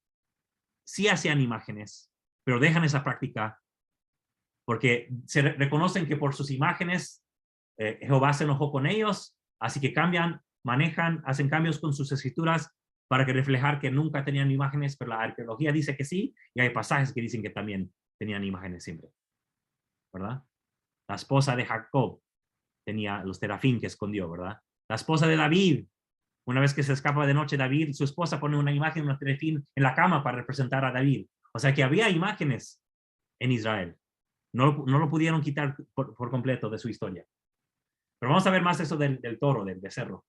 sí hacían imágenes, pero dejan esa práctica porque se reconocen que por sus imágenes Jehová se enojó con ellos, así que hacen cambios con sus escrituras para que reflejar que nunca tenían imágenes, pero la arqueología dice que sí, y hay pasajes que dicen que también tenían imágenes siempre, ¿verdad? La esposa de Jacob tenía los terafín que escondió, ¿verdad? La esposa de David, una vez que se escapa de noche David, su esposa pone una imagen, un terafín en la cama para representar a David. O sea que había imágenes en Israel. No lo pudieron quitar por completo de su historia. Pero vamos a ver más eso del toro, del becerro.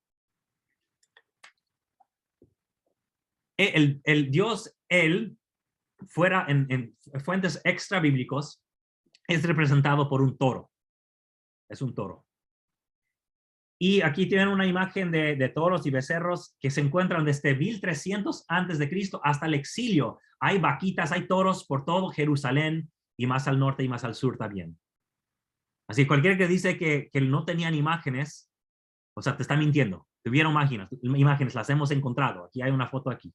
El Dios, fuera en fuentes extra bíblicos, es representado por un toro. Es un toro. Y aquí tienen una imagen de toros y becerros que se encuentran desde 1300 antes de Cristo hasta el exilio. Hay vaquitas, hay toros por todo Jerusalén y más al norte y más al sur también. Así cualquiera que dice que no tenían imágenes, o sea, te está mintiendo. Tuvieron imágenes, las hemos encontrado. Aquí hay una foto aquí.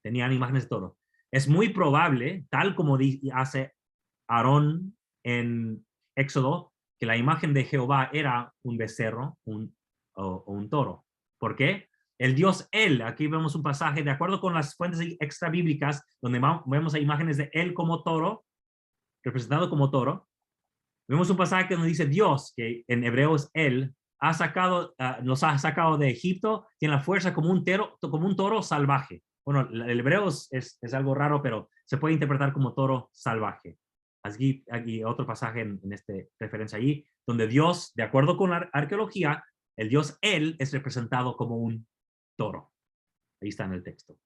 Tenían imágenes de toro. Es muy probable, tal como hace Aarón en Éxodo, que la imagen de Jehová era un becerro o un toro. ¿Por qué? El Dios aquí vemos un pasaje, de acuerdo con las fuentes extra bíblicas, donde vemos imágenes de él como toro, representado como toro. Vemos un pasaje donde dice Dios, que en hebreo es nos ha sacado de Egipto, tiene la fuerza como un toro salvaje. Bueno, el hebreo es algo raro, pero se puede interpretar como toro salvaje. Aquí otro pasaje en referencia allí, donde Dios, de acuerdo con la arqueología, el Dios es representado como un toro. Ahí está en el texto.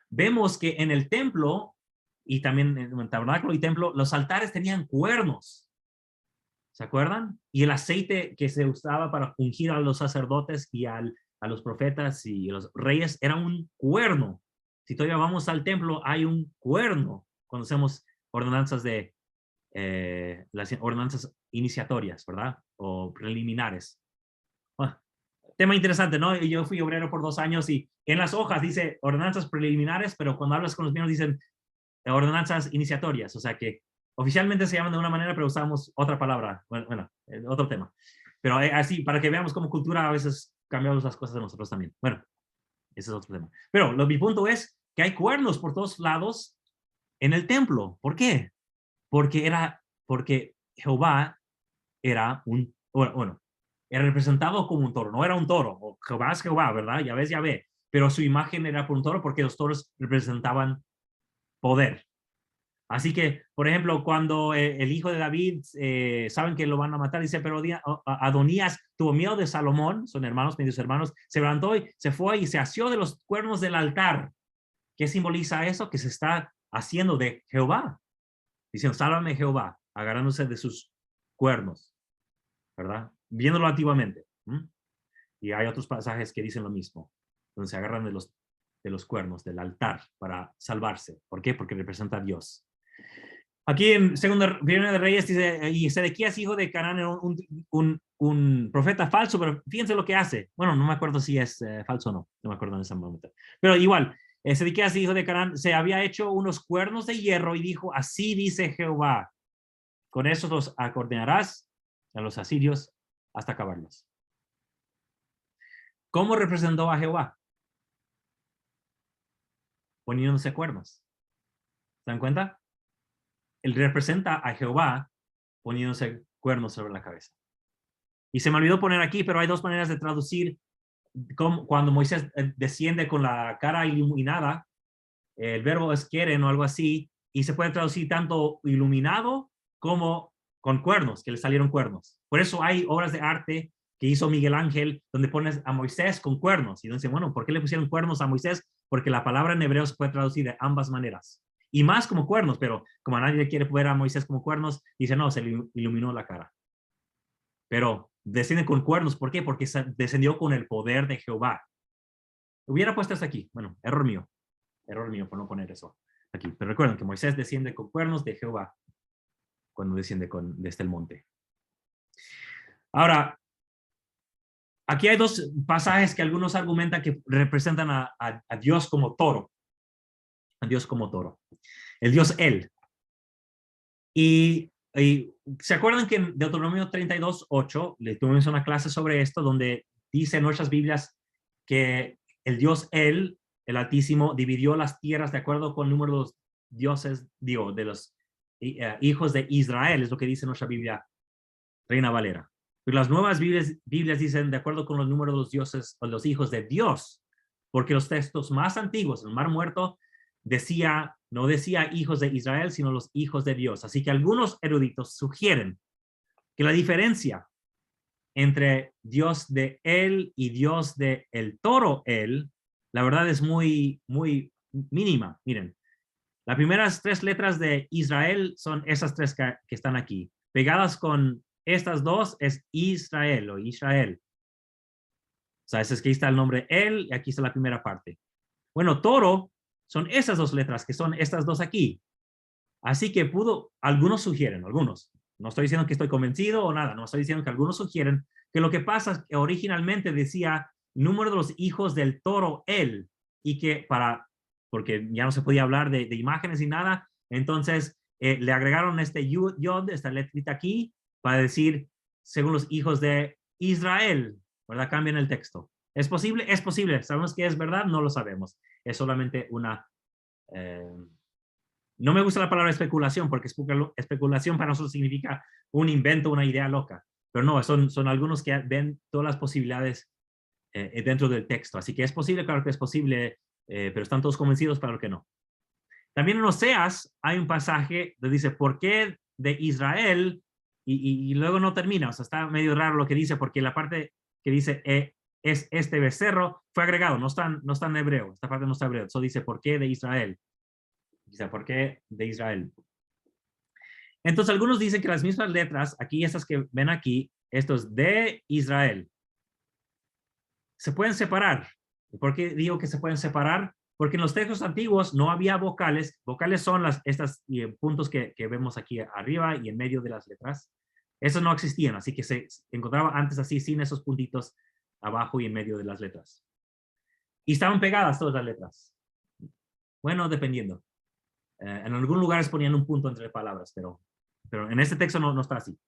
Vemos que en el templo, y también en el tabernáculo y templo, los altares tenían cuernos. ¿Se acuerdan? Y el aceite que se usaba para ungir a los sacerdotes y a los profetas y los reyes era un cuerno. Si todavía vamos al templo, hay un cuerno cuando hacemos ordenanzas las ordenanzas iniciatorias, ¿verdad? O preliminares. Bueno, tema interesante, ¿no? Yo fui obrero por 2 años y en las hojas dice ordenanzas preliminares, pero cuando hablas con los miembros dicen ordenanzas iniciatorias, o sea que oficialmente se llaman de una manera, pero usamos otra palabra. Bueno, otro tema. Pero así, para que veamos como cultura a veces cambiamos las cosas de nosotros también. Bueno, ese es otro tema. Pero mi punto es que hay cuernos por todos lados en el templo. ¿Por qué? Porque Jehová era era representado como un toro. No era un toro. Jehová es Jehová, ¿verdad? Yahvé es Yahvé. pero su imagen era por un toro porque los toros representaban poder. Así que, por ejemplo, cuando el hijo de David saben que lo van a matar, dice, pero Adonías tuvo miedo de Salomón, son hermanos, medios hermanos, se levantó y se fue y se asió de los cuernos del altar. ¿Qué simboliza eso? Que se está haciendo de Jehová. Diciendo, sálvame Jehová, agarrándose de sus cuernos, ¿verdad? Viéndolo antiguamente. Y hay otros pasajes que dicen lo mismo, donde se agarran de los cuernos del altar para salvarse. ¿Por qué? Porque representa a Dios. Aquí en Primera de Reyes dice, y Sedequías, hijo de Carán, era un profeta falso, pero fíjense lo que hace. Bueno, no me acuerdo si es falso o no, no me acuerdo en ese momento. Pero igual, Sedequías, hijo de Carán, se había hecho unos cuernos de hierro y dijo, así dice Jehová, con eso los acordearás a los asirios hasta acabarlos. ¿Cómo representó a Jehová? Poniéndose cuernos. ¿Se dan cuenta? Él representa a Jehová poniéndose cuernos sobre la cabeza. Y se me olvidó poner aquí, pero hay dos maneras de traducir cuando Moisés desciende con la cara iluminada. El verbo es keren o algo así, y se puede traducir tanto iluminado como con cuernos, que le salieron cuernos. Por eso hay obras de arte que hizo Miguel Ángel, donde pones a Moisés con cuernos. Y dicen, bueno, ¿por qué le pusieron cuernos a Moisés? Porque la palabra en hebreo se puede traducir de ambas maneras. Y más como cuernos, pero como a nadie quiere ver a Moisés como cuernos, dice, no, se le iluminó la cara. Pero desciende con cuernos, ¿por qué? Porque descendió con el poder de Jehová. Hubiera puesto esto aquí. Bueno, error mío por no poner eso aquí. Pero recuerden que Moisés desciende con cuernos de Jehová cuando desciende desde el monte. Ahora, aquí hay dos pasajes que algunos argumentan que representan a Dios como toro. A Dios como toro. El Dios él. Y ¿se acuerdan que en Deuteronomio 32:8 le tuvimos una clase sobre esto donde dice en nuestras Biblias que el Dios él, el Altísimo, dividió las tierras de acuerdo con el número de los dioses, digo, de los hijos de Israel, es lo que dice nuestra Biblia, Reina Valera. Pero las nuevas Biblias dicen de acuerdo con los números de los dioses o los hijos de Dios, porque los textos más antiguos, el Mar Muerto, no decía hijos de Israel, sino los hijos de Dios. Así que algunos eruditos sugieren que la diferencia entre Dios de él y Dios de el toro él, la verdad es muy, muy mínima. Miren, las primeras 3 letras de Israel son esas 3 que están aquí. Pegadas con estas 2 es Israel o Israel. O sea, es que ahí está el nombre él y aquí está la primera parte. Bueno, toro son esas 2 letras que son estas 2 aquí. Así que algunos sugieren, algunos. No estoy diciendo que estoy convencido o nada, no estoy diciendo que algunos sugieren que lo que pasa es que originalmente decía número de los hijos del toro él y que porque ya no se podía hablar de imágenes y nada, entonces le agregaron este yod, esta letrita aquí, para decir según los hijos de Israel, ¿verdad? Cambian el texto. ¿Es posible? Es posible. ¿Sabemos que es verdad? No lo sabemos. Es solamente una... no me gusta la palabra especulación, porque especulación para nosotros significa un invento, una idea loca. Pero no, son algunos que ven todas las posibilidades dentro del texto. Así que es posible, claro que es posible, pero están todos convencidos, claro que no. También en Oseas hay un pasaje donde dice, ¿por qué de Israel? Y luego no termina, o sea, está medio raro lo que dice, porque la parte que dice es este becerro fue agregado, no está en hebreo, esta parte no está en hebreo, eso dice, ¿por qué de Israel? Dice, ¿por qué de Israel? Entonces algunos dicen que las mismas letras, aquí estas que ven aquí, estos de Israel, se pueden separar. ¿Por qué digo que se pueden separar? Porque en los textos antiguos no había vocales. Vocales son estos puntos que vemos aquí arriba y en medio de las letras. Esos no existían, así que se encontraba antes así, sin esos puntitos abajo y en medio de las letras. Y estaban pegadas todas las letras. Bueno, dependiendo. En algunos lugares ponían un punto entre palabras, pero en este texto no está así.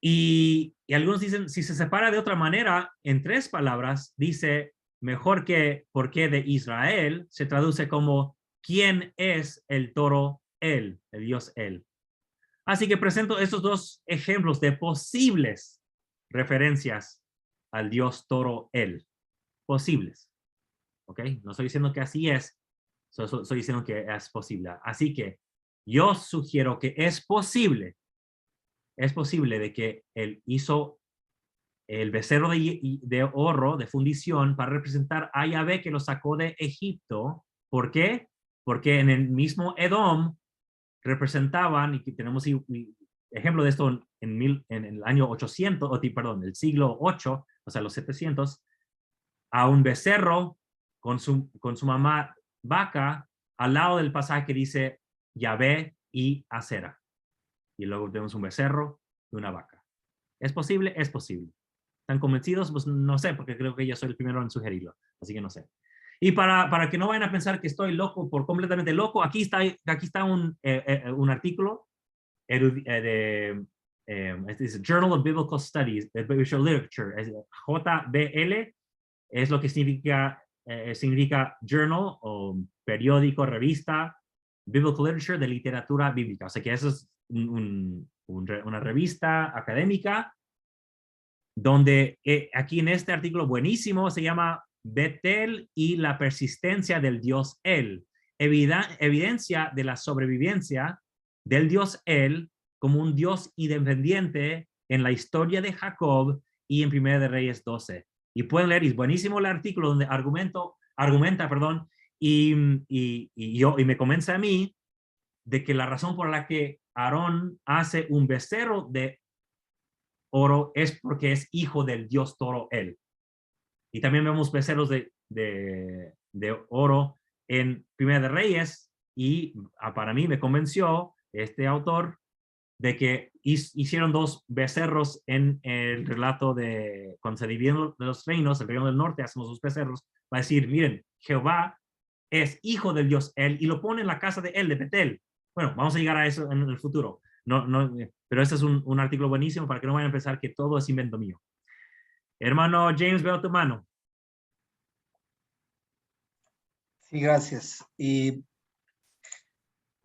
Y algunos dicen, si se separa de otra manera, en 3 palabras, dice, mejor que ¿por qué de Israel? Se traduce como, ¿quién es el toro él? El Dios él. Así que presento estos 2 ejemplos de posibles referencias al Dios toro El. Posibles. ¿Ok? No estoy diciendo que así es, estoy diciendo que es posible. Así que yo sugiero que es posible de que él hizo el becerro de oro, de fundición, para representar a Yahvé que lo sacó de Egipto. ¿Por qué? Porque en el mismo Edom representaban, y tenemos ejemplo de esto en el año 800, perdón, el siglo 8, o sea, los 700, a un becerro con su mamá vaca, al lado del pasaje que dice Yahvé y Acera. Y luego tenemos un becerro y una vaca. ¿Es posible? Es posible. ¿Están convencidos? Pues no sé, porque creo que yo soy el primero en sugerirlo. Así que no sé. Y para que no vayan a pensar que estoy loco, completamente loco, aquí está un artículo este es Journal of Biblical Studies, de Biblical Literature, JBL, es lo que significa journal o periódico, revista, Biblical Literature, de literatura bíblica. O sea que eso es una revista académica donde aquí en este artículo buenísimo se llama Betel y la persistencia del Dios El. Evidencia de la sobrevivencia del Dios El como un Dios independiente en la historia de Jacob y en Primera de Reyes 12. Y pueden leer, es buenísimo el artículo donde argumenta, y me convence a mí de que la razón por la que Aarón hace un becerro de oro es porque es hijo del Dios toro él. Y también vemos becerros de oro en Primera de Reyes, y para mí me convenció este autor de que hicieron dos becerros en el relato de cuando se dividen los reinos, el reino del norte, hacemos dos becerros, para decir, miren, Jehová es hijo del Dios él, y lo pone en la casa de él, de Betel. Bueno, vamos a llegar a eso en el futuro. Pero este es un artículo buenísimo para que no vayan a pensar que todo es invento mío. Hermano James, veo tu mano. Sí, gracias.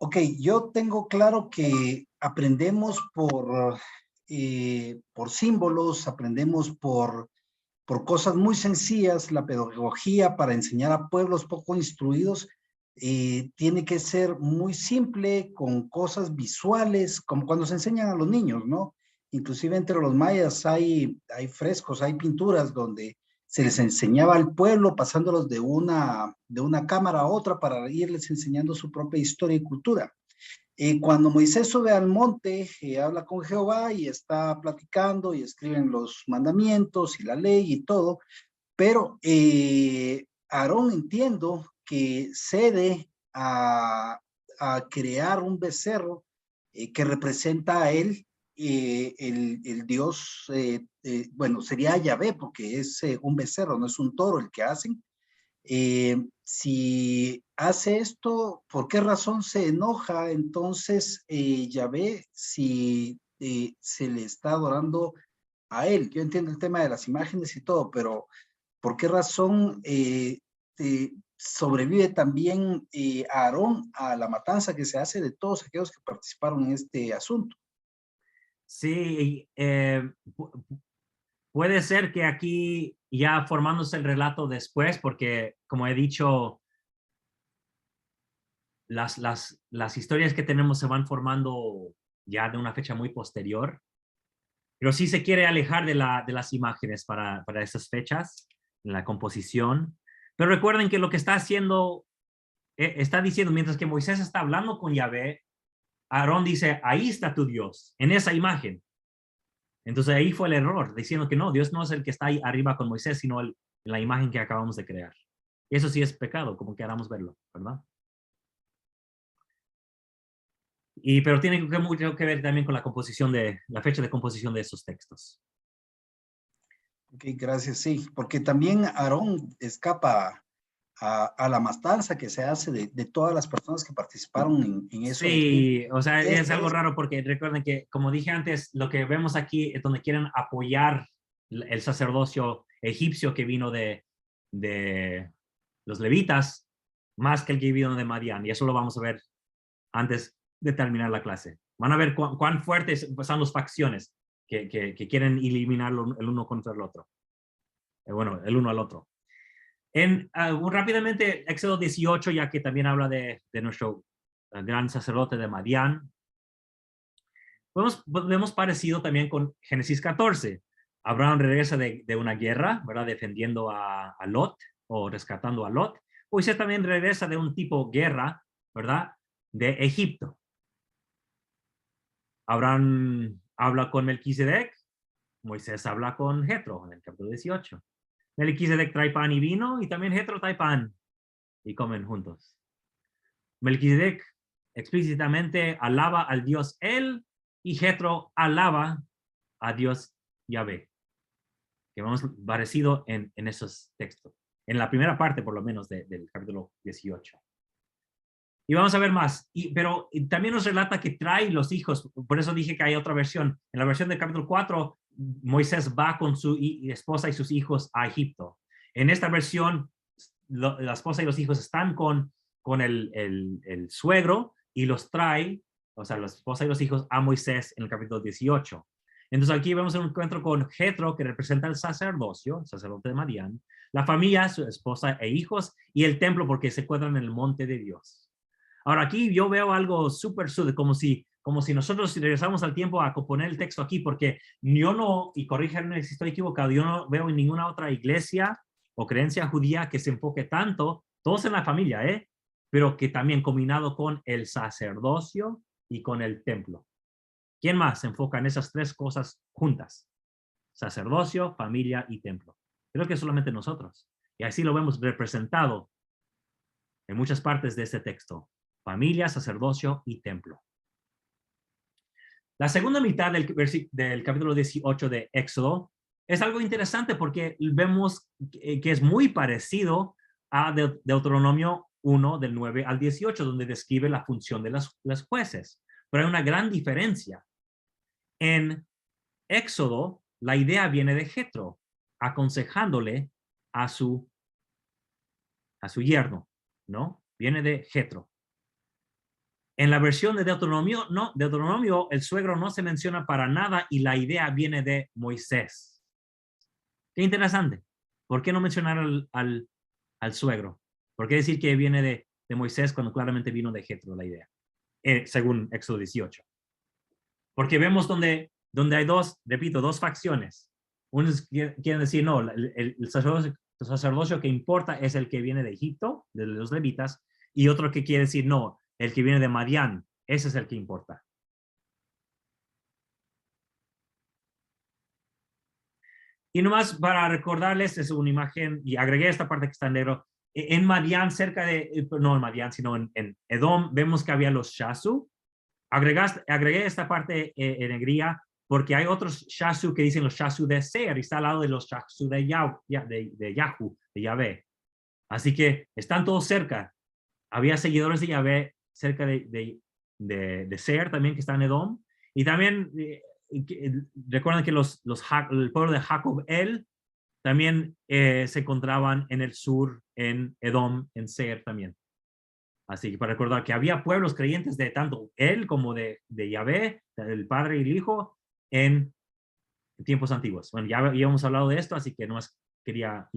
Ok, yo tengo claro que aprendemos por símbolos, aprendemos por cosas muy sencillas. La pedagogía para enseñar a pueblos poco instruidos tiene que ser muy simple, con cosas visuales, como cuando se enseñan a los niños, ¿no? Inclusive entre los mayas hay frescos, hay pinturas donde se les enseñaba al pueblo pasándolos de una cámara a otra para irles enseñando su propia historia y cultura. Cuando Moisés sube al monte, habla con Jehová y está platicando y escriben los mandamientos y la ley y todo, pero Aarón, entiendo que cede a crear un becerro que representa a él, el Dios, bueno, sería Yahvé, porque es un becerro, no es un toro el que hacen. Si hace esto, ¿por qué razón se enoja entonces Yahvé si se le está adorando a él? Yo entiendo el tema de las imágenes y todo, pero ¿por qué razón sobrevive también Aarón a la matanza que se hace de todos aquellos que participaron en este asunto? Sí, puede ser que aquí ya formándose el relato después, porque como he dicho, las historias que tenemos se van formando ya de una fecha muy posterior, pero sí se quiere alejar de las imágenes para esas fechas, en la composición. Pero recuerden que lo que está haciendo, está diciendo, mientras que Moisés está hablando con Yahvé, Aarón dice, ahí está tu Dios, en esa imagen. Entonces ahí fue el error, diciendo que no, Dios no es el que está ahí arriba con Moisés, sino la imagen que acabamos de crear. Y eso sí es pecado, como queramos verlo, ¿verdad? Pero tiene mucho que ver también con la fecha de composición de esos textos. Ok, gracias, sí, porque también Aarón escapa a la matanza que se hace de todas las personas que participaron en eso. Sí, o sea, es algo raro porque recuerden que, como dije antes, lo que vemos aquí es donde quieren apoyar el sacerdocio egipcio que vino de los levitas, más que el que vino de Madián, y eso lo vamos a ver antes de terminar la clase. Van a ver cuán fuertes son las facciones que quieren eliminar el uno contra el otro. bueno, el uno al otro. Rápidamente, Éxodo 18, ya que también habla de nuestro gran sacerdote de Madián. Vemos parecido también con Génesis 14. Abraham regresa de una guerra, ¿verdad? Defendiendo a Lot o rescatando a Lot. Moisés también regresa de un tipo guerra, ¿verdad? De Egipto. Abraham habla con Melquisedec, Moisés habla con Jetro en el capítulo 18. Melquisedec trae pan y vino y también Jetro trae pan y comen juntos. Melquisedec explícitamente alaba al Dios él y Jetro alaba a Dios Yahvé, que vemos parecido en esos textos, en la primera parte por lo menos del capítulo 18. Y vamos a ver más, pero también nos relata que trae los hijos, por eso dije que hay otra versión. En la versión del capítulo 4, Moisés va con su esposa y sus hijos a Egipto. En esta versión, la esposa y los hijos están con el suegro y los trae, o sea, la esposa y los hijos a Moisés en el capítulo 18. Entonces aquí vemos un encuentro con Jetro, que representa el sacerdocio, el sacerdote de Madián, la familia, su esposa e hijos, y el templo porque se encuentran en el monte de Dios. Ahora aquí yo veo algo súper como si nosotros regresamos al tiempo a componer el texto aquí, porque yo no, y corríjanme si estoy equivocado, yo no veo en ninguna otra iglesia o creencia judía que se enfoque tanto, todos en la familia, pero que también combinado con el sacerdocio y con el templo. ¿Quién más se enfoca en esas tres cosas juntas? Sacerdocio, familia y templo. Creo que solamente nosotros. Y así lo vemos representado en muchas partes de este texto. Familia, sacerdocio y templo. La segunda mitad del capítulo 18 de Éxodo es algo interesante porque vemos que es muy parecido a Deuteronomio 1 del 9 al 18, donde describe la función de las jueces. Pero hay una gran diferencia. En Éxodo, la idea viene de Jetro, aconsejándole a su yerno, ¿no? Viene de Jetro. En la versión de Deuteronomio, el suegro no se menciona para nada y la idea viene de Moisés. Qué interesante. ¿Por qué no mencionar al suegro? ¿Por qué decir que viene de Moisés cuando claramente vino de Jetro la idea? Según Éxodo 18. Porque vemos donde hay dos facciones. Unos quieren decir, no, el sacerdocio que importa es el que viene de Egipto, de los levitas, y otro que quiere decir, no, el que viene de Madián, ese es el que importa. Y nomás para recordarles, es una imagen, y agregué esta parte que está en negro, en Madián, no en Madián, sino en Edom, vemos que había los Shasu. Agregué esta parte en negría porque hay otros Shasu que dicen los Shasu de Seir y está al lado de los Shasu de Yahvé. Así que están todos cerca. Había seguidores de Yahvé cerca de Seir también que está en Edom. Y también recuerden que el pueblo de Jacob también se encontraban en el sur, en Edom, en Seir también. Así que para recordar que había pueblos creyentes de tanto él como de Yahvé, el Padre y el Hijo, en tiempos antiguos. Bueno, ya habíamos hablado de esto, así que nomás quería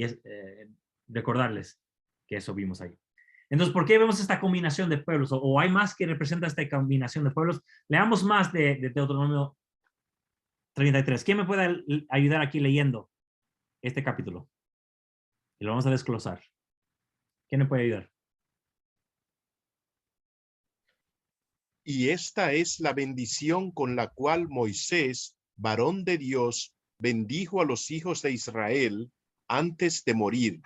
recordarles que eso vimos ahí. Entonces, ¿por qué vemos esta combinación de pueblos? ¿O hay más que representa esta combinación de pueblos? Leamos más de Deuteronomio 33. ¿Quién me puede ayudar aquí leyendo este capítulo? Y lo vamos a desglosar. ¿Quién me puede ayudar? Y esta es la bendición con la cual Moisés, varón de Dios, bendijo a los hijos de Israel antes de morir.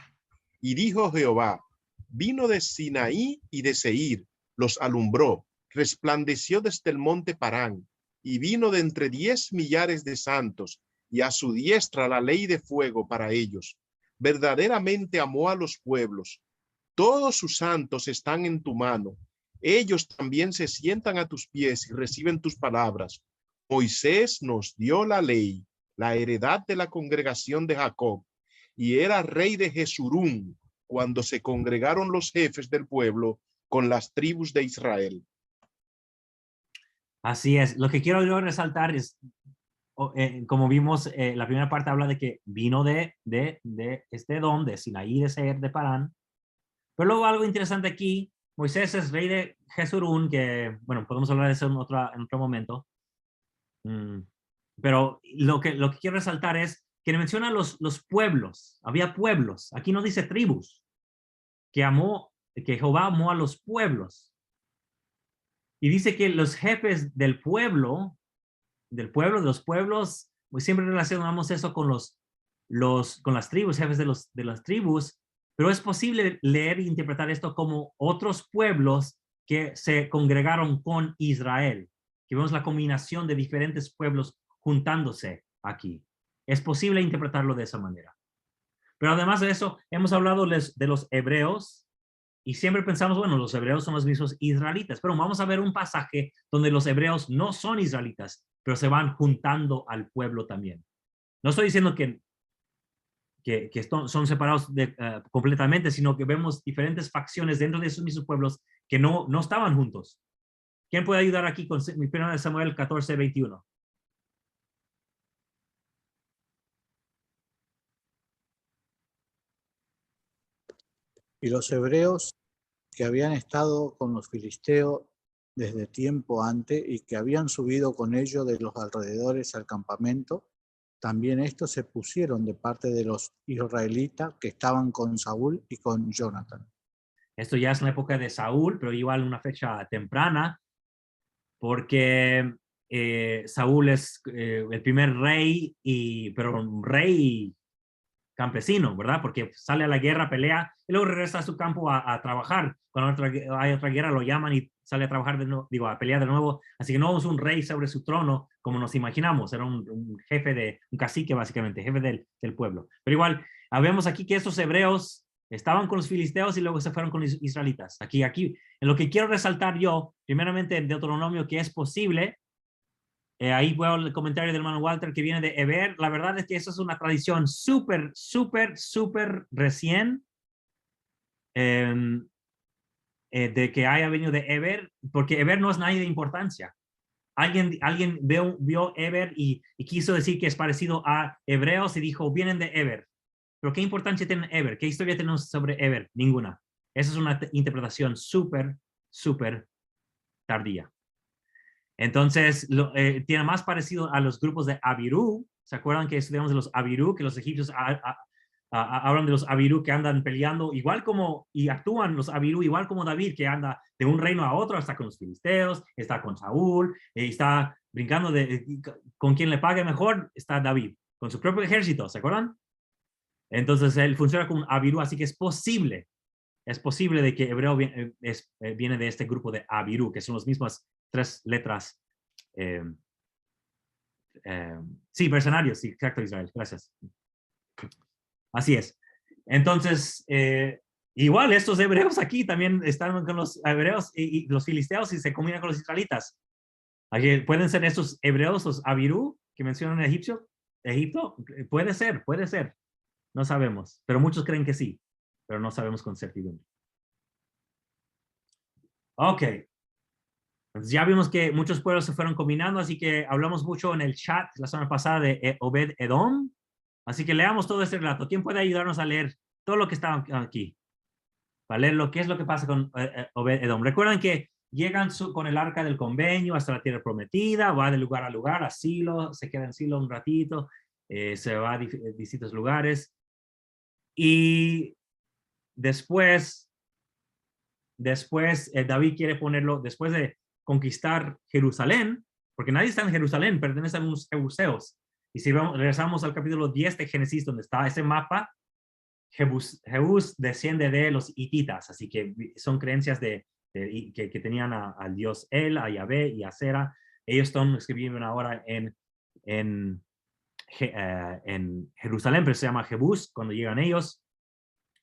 Y dijo Jehová, vino de Sinaí y de Seir, los alumbró, resplandeció desde el monte Parán, y vino de entre 10 millares de santos, y a su diestra la ley de fuego para ellos. Verdaderamente amó a los pueblos. Todos sus santos están en tu mano. Ellos también se sientan a tus pies y reciben tus palabras. Moisés nos dio la ley, la heredad de la congregación de Jacob, y era rey de Jesurún cuando se congregaron los jefes del pueblo con las tribus de Israel. Así es. Lo que quiero yo resaltar es, como vimos, la primera parte habla de que vino de Edom, de Sinaí, de Seir, de Parán. Pero luego algo interesante aquí, Moisés es rey de Jesurún, que, bueno, podemos hablar de eso en otro momento. Pero lo que quiero resaltar es que menciona los pueblos. Había pueblos. Aquí no dice tribus. Que Jehová amó a los pueblos. Y dice que los jefes del pueblo, de los pueblos, pues siempre relacionamos eso con con las tribus, jefes de las tribus, pero es posible leer e interpretar esto como otros pueblos que se congregaron con Israel, que vemos la combinación de diferentes pueblos juntándose aquí. Es posible interpretarlo de esa manera. Pero además de eso, hemos hablado de los hebreos, y siempre pensamos, bueno, los hebreos son los mismos israelitas, pero vamos a ver un pasaje donde los hebreos no son israelitas, pero se van juntando al pueblo también. No estoy diciendo que son separados completamente, sino que vemos diferentes facciones dentro de esos mismos pueblos que no estaban juntos. ¿Quién puede ayudar aquí con mi 1 Samuel 14:21? Y los hebreos que habían estado con los filisteos desde tiempo antes y que habían subido con ellos de los alrededores al campamento, también estos se pusieron de parte de los israelitas que estaban con Saúl y con Jonathan. Esto ya es en la época de Saúl, pero igual una fecha temprana, porque Saúl es el primer rey, pero un rey campesino, ¿verdad? Porque sale a la guerra, pelea, y luego regresa a su campo a trabajar. Cuando hay otra guerra, lo llaman y sale a trabajar de nuevo, a pelear de nuevo. Así que no es un rey sobre su trono, como nos imaginamos. Era un jefe un cacique, básicamente, jefe del pueblo. Pero igual, vemos aquí que estos hebreos estaban con los filisteos y luego se fueron con los israelitas. Aquí, en lo que quiero resaltar yo, primeramente en Deuteronomio, que es posible. Ahí veo el comentario del hermano Walter que viene de Eber. La verdad es que eso es una tradición súper recién de que haya venido de Eber, porque Eber no es nadie de importancia. Alguien vio Eber y quiso decir que es parecido a hebreos y dijo, vienen de Eber. Pero ¿qué importancia tiene Eber? ¿Qué historia tenemos sobre Eber? Ninguna. Esa es una interpretación súper tardía. Entonces, tiene más parecido a los grupos de Abirú. ¿Se acuerdan que estudiamos de los Abirú? Que los egipcios hablan de los Abirú que andan peleando igual y actúan los Abirú igual como David, que anda de un reino a otro, está con los filisteos, está con Saúl, está brincando con quien le pague mejor, está David, con su propio ejército, ¿se acuerdan? Entonces, él funciona como un Abirú, así que es posible de que hebreo viene de este grupo de Abirú, que son las mismas 3 letras. Sí, mercenarios, sí, exacto, Israel, gracias. Así es. Entonces, igual estos hebreos aquí también están con los hebreos y los filisteos y se combinan con los israelitas. Aquí pueden ser estos hebreos, los Abirú, que mencionan en Egipto. Puede ser. No sabemos, pero muchos creen que sí, pero no sabemos con certidumbre. Ok. Entonces ya vimos que muchos pueblos se fueron combinando, así que hablamos mucho en el chat la semana pasada de Obed Edom. Así que leamos todo este relato. ¿Quién puede ayudarnos a leer todo lo que está aquí? Para leer qué es lo que pasa con Obed Edom. Recuerden que llegan con el arca del convenio hasta la tierra prometida, va de lugar a lugar, a Silo, se queda en Silo un ratito, se va a distintos lugares. Y después David quiere ponerlo, después de conquistar Jerusalén, porque nadie está en Jerusalén, pertenecen a unos jebuseos. Y si regresamos al capítulo 10 de Génesis, donde está ese mapa, Jebús desciende de los hititas, así que son creencias que tenían al dios El, a Yahvé y a Sera. Ellos son los que viven ahora en Jerusalén, pero se llama Jebús cuando llegan ellos,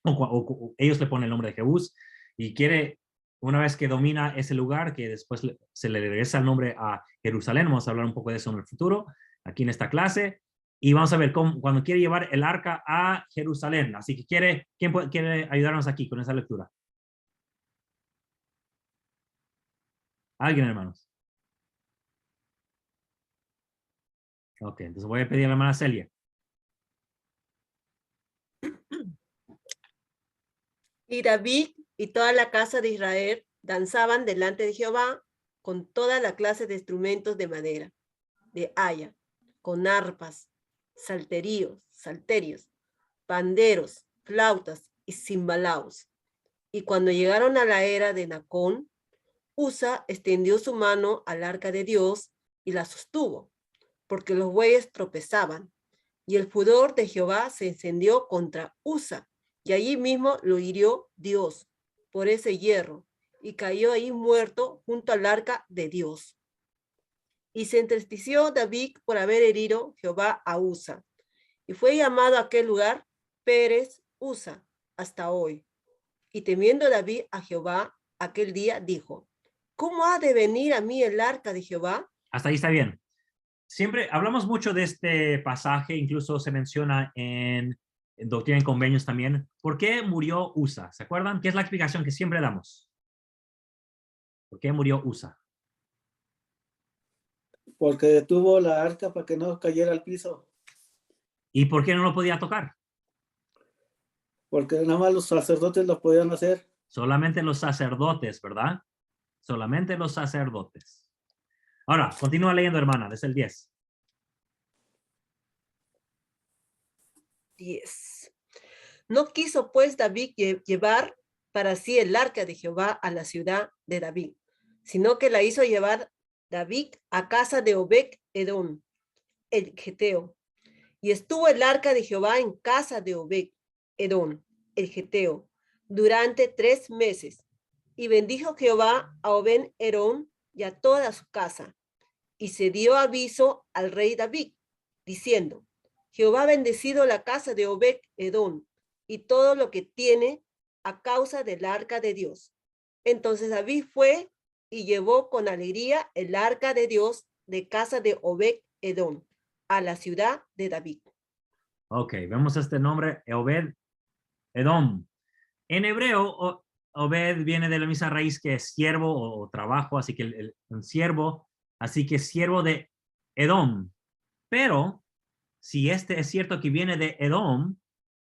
o ellos le ponen el nombre de Jebús, y quiere, una vez que domina ese lugar, que después se le regresa el nombre a Jerusalén. Vamos a hablar un poco de eso en el futuro, aquí en esta clase, y vamos a ver cuando quiere llevar el arca a Jerusalén. Así que ¿quién quiere ayudarnos aquí con esa lectura? ¿Alguien, hermanos? Ok, entonces voy a pedir a la hermana Celia. Y David y toda la casa de Israel danzaban delante de Jehová con toda la clase de instrumentos de madera, de haya, con arpas, salterios, panderos, flautas y cimbalaos. Y cuando llegaron a la era de Nacón, Usa extendió su mano al arca de Dios y la sostuvo, porque los bueyes tropezaban. Y el furor de Jehová se encendió contra Usa, y allí mismo lo hirió Dios por ese hierro, y cayó ahí muerto junto al arca de Dios. Y se entristeció David por haber herido Jehová a Usa, y fue llamado a aquel lugar Pérez Usa hasta hoy. Y temiendo David a Jehová aquel día, dijo: ¿cómo ha de venir a mí el arca de Jehová? Hasta ahí está bien. Siempre hablamos mucho de este pasaje, incluso se menciona en Doctrina y Convenios también. ¿Por qué murió Usa? ¿Se acuerdan? ¿Qué es la explicación que siempre damos? ¿Por qué murió Usa? Porque detuvo la arca para que no cayera al piso. ¿Y por qué no lo podía tocar? Porque nada más los sacerdotes lo podían hacer. Solamente los sacerdotes, ¿verdad? Solamente los sacerdotes. Ahora, continúa leyendo, hermana, desde el 10. 10. No quiso pues David llevar para sí el arca de Jehová a la ciudad de David, sino que la hizo llevar David a casa de Obed-edom, el geteo. Y estuvo el arca de Jehová en casa de Obed-edom, el geteo, durante 3 meses. Y bendijo Jehová a Obed-edom y a toda su casa. Y se dio aviso al rey David, diciendo: Jehová ha bendecido la casa de Obed-edom y todo lo que tiene a causa del arca de Dios. Entonces David fue y llevó con alegría el arca de Dios de casa de Obed-edom a la ciudad de David. Ok, vemos este nombre, Obed-edom. En hebreo, Obed viene de la misma raíz que siervo o trabajo, así que un siervo, así que siervo de Edom. Pero si este es cierto que viene de Edom,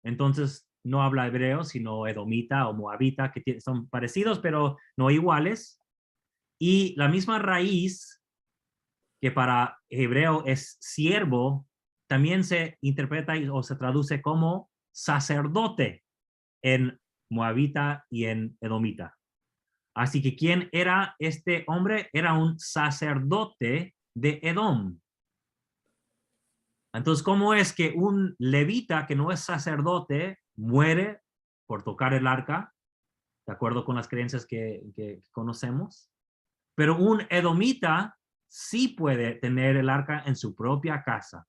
entonces no habla hebreo, sino edomita o moabita, que son parecidos, pero no iguales. Y la misma raíz que para hebreo es siervo, también se interpreta o se traduce como sacerdote en moabita y en edomita. Así que ¿quién era este hombre? Era un sacerdote de Edom. Entonces, ¿cómo es que un levita que no es sacerdote muere por tocar el arca? De acuerdo con las creencias que conocemos. Pero un edomita sí puede tener el arca en su propia casa.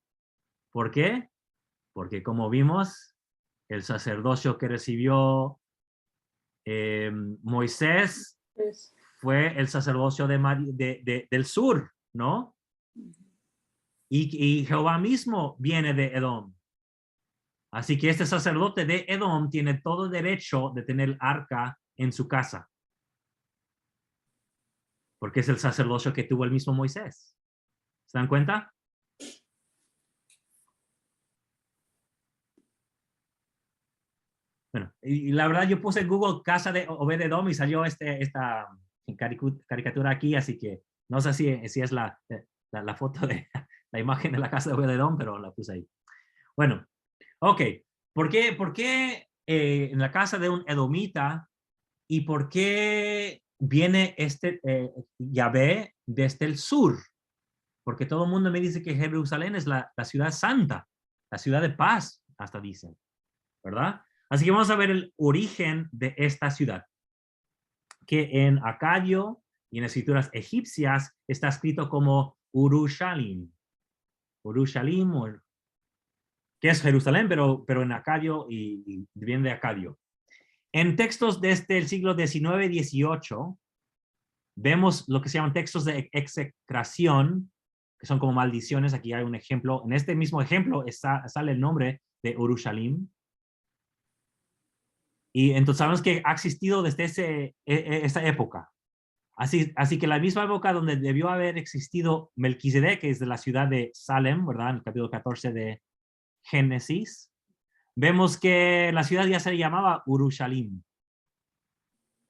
¿Por qué? Porque como vimos, el sacerdocio que recibió Moisés fue el sacerdocio del sur, ¿no? Y Jehová mismo viene de Edom. Así que este sacerdote de Edom tiene todo derecho de tener el arca en su casa. Porque es el sacerdocio que tuvo el mismo Moisés. ¿Se dan cuenta? Bueno, y la verdad yo puse en Google casa de Obed-edom y salió esta caricatura aquí, así que no sé si es la foto de la imagen de la casa de Obed-edom, pero la puse ahí. Bueno, ok. ¿Por qué en la casa de un edomita y por qué viene Yahvé desde el sur? Porque todo el mundo me dice que Jerusalén es la ciudad santa, la ciudad de paz, hasta dicen, ¿verdad? Así que vamos a ver el origen de esta ciudad, que en acadio y en escrituras egipcias está escrito como Urushalim. Urushalim, que es Jerusalén, pero en acadio y viene de acadio. En textos desde el siglo XIX y XVIII, vemos lo que se llaman textos de execración, que son como maldiciones. Aquí hay un ejemplo. En este mismo ejemplo sale el nombre de Urushalim. Y entonces sabemos que ha existido desde esa época. Así que la misma época donde debió haber existido Melquisedec, que es de la ciudad de Salem, ¿verdad? En el capítulo 14 de Génesis, vemos que la ciudad ya se llamaba Urushalim.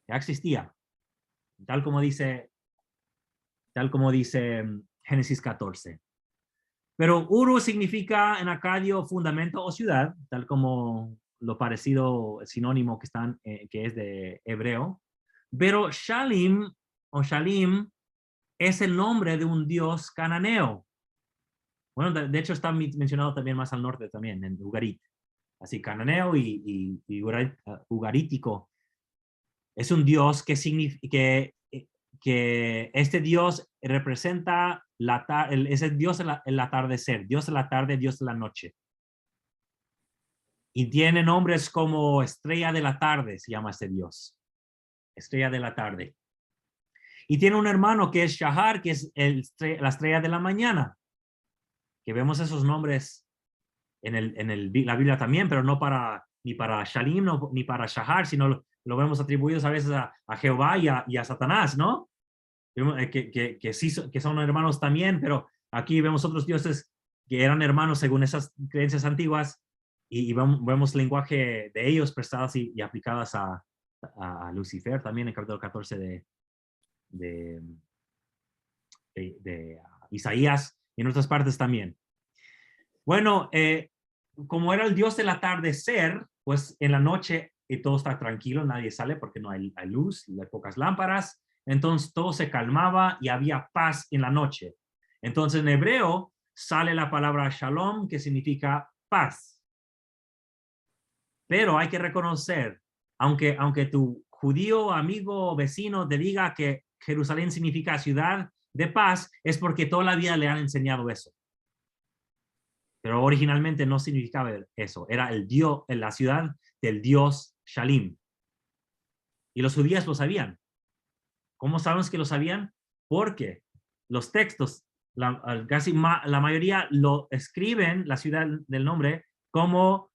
Ya existía, tal como dice Génesis 14. Pero Uru significa en acadio fundamento o ciudad, tal como lo parecido, el sinónimo que es de hebreo. Pero Shalim o Shalim es el nombre de un dios cananeo. Bueno, de hecho está mencionado también más al norte también, en Ugarit. Así, cananeo y ugarítico. Es un dios que este dios representa ese dios el atardecer, dios de la tarde, dios de la noche. Y tiene nombres como estrella de la tarde, se llama este dios. Estrella de la tarde. Y tiene un hermano que es Shahar, que es la estrella de la mañana. Que vemos esos nombres en la Biblia también, pero no ni para Shalim ni para Shahar, sino lo vemos atribuidos a veces a Jehová y a Satanás, ¿no? Que sí que son hermanos también, pero aquí vemos otros dioses que eran hermanos según esas creencias antiguas y vemos lenguaje de ellos prestadas y aplicadas a Lucifer también en el capítulo 14 de Isaías y en otras partes también. Bueno, como era el dios del atardecer, pues en la noche todo está tranquilo, nadie sale porque no hay luz, hay pocas lámparas, entonces todo se calmaba y había paz en la noche. Entonces en hebreo sale la palabra shalom, que significa paz. Pero hay que reconocer, aunque tu judío, amigo o vecino te diga que Jerusalén significa ciudad de paz, es porque toda la vida le han enseñado eso. Pero originalmente no significaba eso. Era la ciudad del dios Shalim. Y los judíos lo sabían. ¿Cómo sabemos que lo sabían? Porque los textos, casi la mayoría lo escriben, la ciudad del nombre, como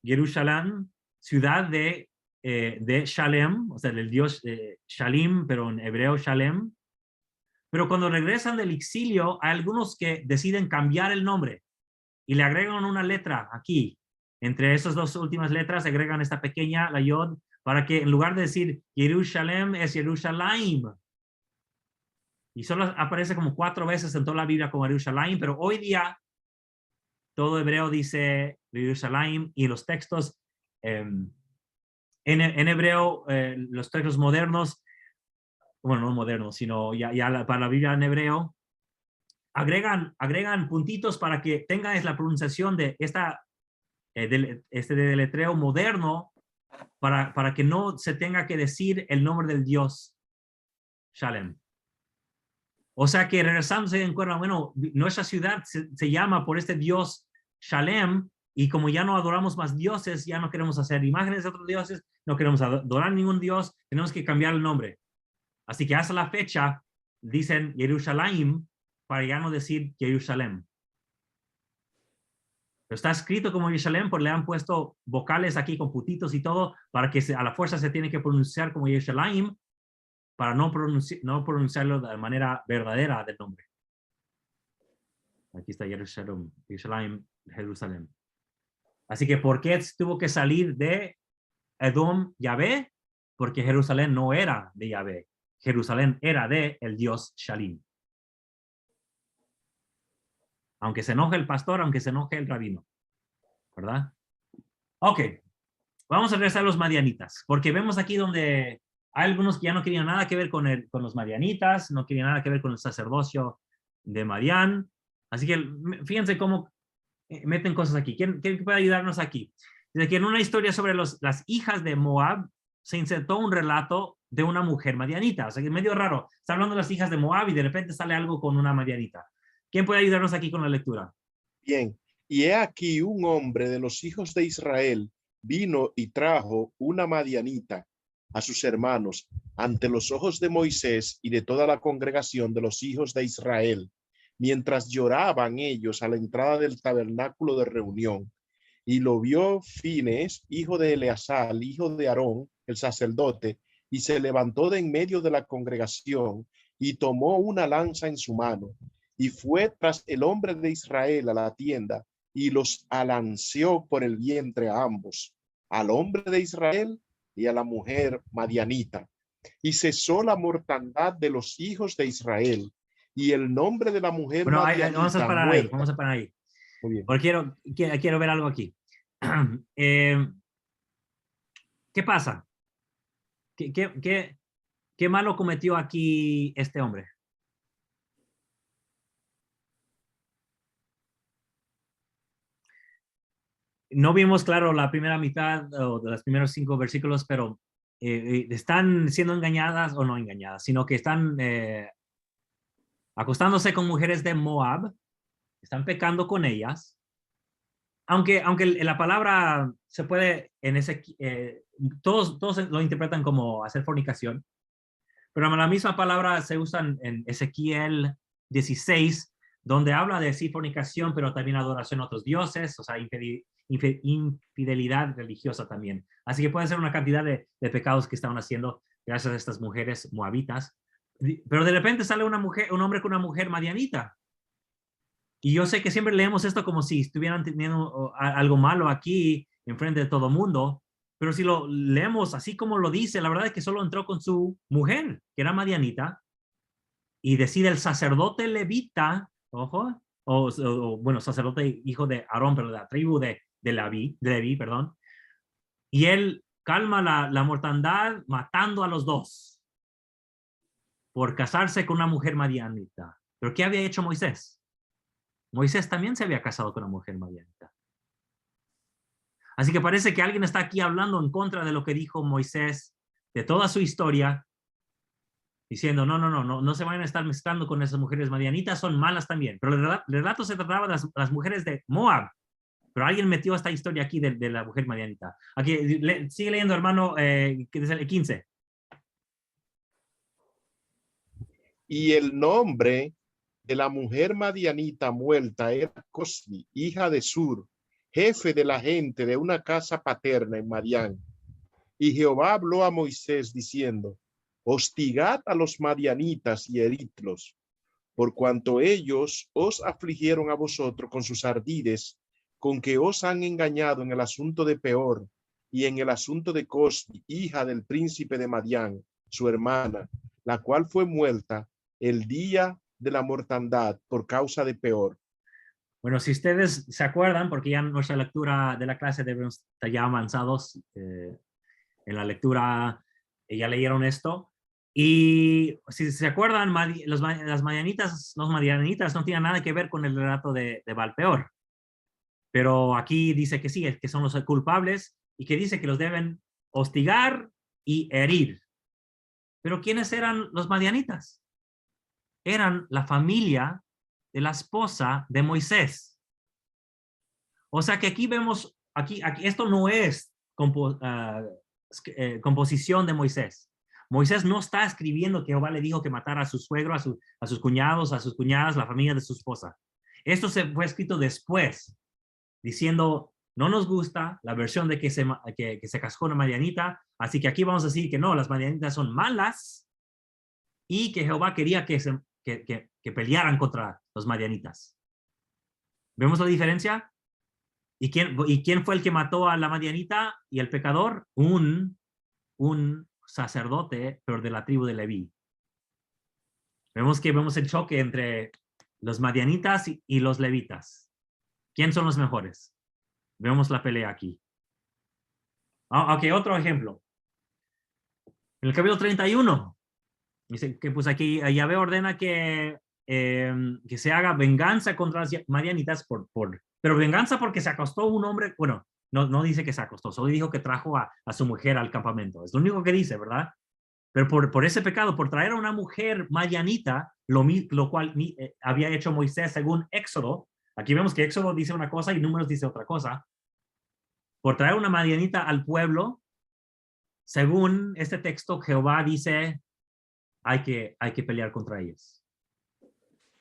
Jerusalén, ciudad de Shalem, o sea, del dios Shalim, pero en hebreo Shalem. Pero cuando regresan del exilio, hay algunos que deciden cambiar el nombre y le agregan una letra aquí. Entre esas dos últimas letras agregan esta pequeña, la yod, para que en lugar de decir Jerusalem es Jerusalem. Y solo aparece como 4 veces en toda la Biblia como Jerusalem, pero hoy día todo hebreo dice Jerusalem y los textos en hebreo, los textos modernos, bueno, no modernos, sino ya para la Biblia en hebreo, agregan puntitos para que tengas la pronunciación de este deletreo moderno para que no se tenga que decir el nombre del Dios Shalem. O sea que regresándose en cuenta, bueno, nuestra ciudad se llama por este Dios Shalem y como ya no adoramos más dioses, ya no queremos hacer imágenes de otros dioses, no queremos adorar ningún dios, tenemos que cambiar el nombre. Así que hasta la fecha dicen Jerusalem para ya no decir Jerusalem. Pero está escrito como Jerusalem porque le han puesto vocales aquí con putitos y todo para que a la fuerza se tiene que pronunciar como Jerusalem para no pronunciarlo de manera verdadera del nombre. Aquí está Jerusalem, Jerusalem. Así que ¿por qué tuvo que salir de Edom Yahvé? Porque Jerusalén no era de Yahvé. Jerusalén era de el dios Shalim. Aunque se enoje el pastor, aunque se enoje el rabino. ¿Verdad? Ok. Vamos a regresar a los madianitas. Porque vemos aquí donde hay algunos que ya no querían nada que ver con los madianitas, no querían nada que ver con el sacerdocio de Madián. Así que fíjense cómo meten cosas aquí. ¿Quién puede ayudarnos aquí? Dice que en una historia sobre las hijas de Moab se insertó un relato de una mujer madianita. O sea que es medio raro. Está hablando de las hijas de Moab y de repente sale algo con una madianita. ¿Quién puede ayudarnos aquí con la lectura? Bien, y he aquí un hombre de los hijos de Israel vino y trajo una madianita a sus hermanos ante los ojos de Moisés y de toda la congregación de los hijos de Israel, mientras lloraban ellos a la entrada del tabernáculo de reunión. Y lo vio Fines, hijo de Eleazar, hijo de Aarón, el sacerdote, y se levantó de en medio de la congregación y tomó una lanza en su mano y fue tras el hombre de Israel a la tienda y los alanceó por el vientre a ambos, al hombre de Israel y a la mujer madianita. Y cesó la mortandad de los hijos de Israel y el nombre de la mujer Bueno, madianita vamos a parar ahí, vamos a parar ahí. Muy bien. Porque quiero ver algo aquí. ¿Qué pasa? ¿Qué malo cometió aquí este hombre? No vimos, claro, la primera mitad o de los primeros 5 versículos, pero están siendo engañadas o no engañadas, sino que están acostándose con mujeres de Moab, están pecando con ellas. Aunque la palabra se puede, todos lo interpretan como hacer fornicación, pero la misma palabra se usa en Ezequiel 16, donde habla de sí fornicación, pero también adoración a otros dioses, o sea, infidelidad religiosa también. Así que puede ser una cantidad de pecados que estaban haciendo gracias a estas mujeres moabitas. Pero de repente sale un hombre con una mujer madianita. Y yo sé que siempre leemos esto como si estuvieran teniendo algo malo aquí enfrente de todo mundo, pero si lo leemos así como lo dice, la verdad es que solo entró con su mujer, que era madianita, y decide el sacerdote levita, ojo, bueno, sacerdote hijo de Aarón, pero de la tribu de Leví, perdón, y él calma la mortandad matando a los dos por casarse con una mujer madianita. ¿Pero qué había hecho Moisés? Moisés también se había casado con una mujer madianita. Así que parece que alguien está aquí hablando en contra de lo que dijo Moisés, de toda su historia, diciendo, no se vayan a estar mezclando con esas mujeres madianitas, son malas también. Pero el relato se trataba de las mujeres de Moab, pero alguien metió esta historia aquí de la mujer madianita. Aquí, sigue leyendo, hermano, que es el 15. Y el nombre de la mujer madianita muerta era Cosbi, hija de Sur, jefe de la gente de una casa paterna en Madián. Y Jehová habló a Moisés diciendo, hostigad a los madianitas y heridlos, por cuanto ellos os afligieron a vosotros con sus ardides, con que os han engañado en el asunto de Peor y en el asunto de Cosbi, hija del príncipe de Madián, su hermana, la cual fue muerta el día de la mortandad por causa de Peor. Bueno, si ustedes se acuerdan, porque ya en nuestra lectura de la clase debemos estar ya avanzados en la lectura, ya leyeron esto. Y si se acuerdan, los madianitas no tienen nada que ver con el relato de Baal-peor. Pero aquí dice que sí, que son los culpables y que dice que los deben hostigar y herir. Pero ¿quiénes eran los madianitas? Eran la familia de la esposa de Moisés. O sea que aquí vemos, aquí esto no es composición de Moisés. Moisés no está escribiendo que Jehová le dijo que matara a su suegro, a sus cuñados, a sus cuñadas, la familia de su esposa. Esto fue escrito después, diciendo, no nos gusta la versión de que se casó una madianita, así que aquí vamos a decir que no, las madianitas son malas y que Jehová quería que pelearan contra los madianitas. ¿Vemos la diferencia? ¿Y quién fue el que mató a la madianita y el pecador? Un sacerdote, pero de la tribu de Leví. Vemos el choque entre los madianitas y los levitas. ¿Quién son los mejores? Vemos la pelea aquí. Ok, otro ejemplo. En el capítulo 31, dice que pues aquí Yahvé ordena que se haga venganza contra las madianitas pero venganza porque se acostó un hombre, bueno, no dice que se acostó, solo dijo que trajo a su mujer al campamento. Es lo único que dice, ¿verdad? Pero por ese pecado, por traer a una mujer madianita, lo cual había hecho Moisés según Éxodo. Aquí vemos que Éxodo dice una cosa y Números dice otra cosa. Por traer una madianita al pueblo, según este texto, Jehová dice, hay que pelear contra ellos.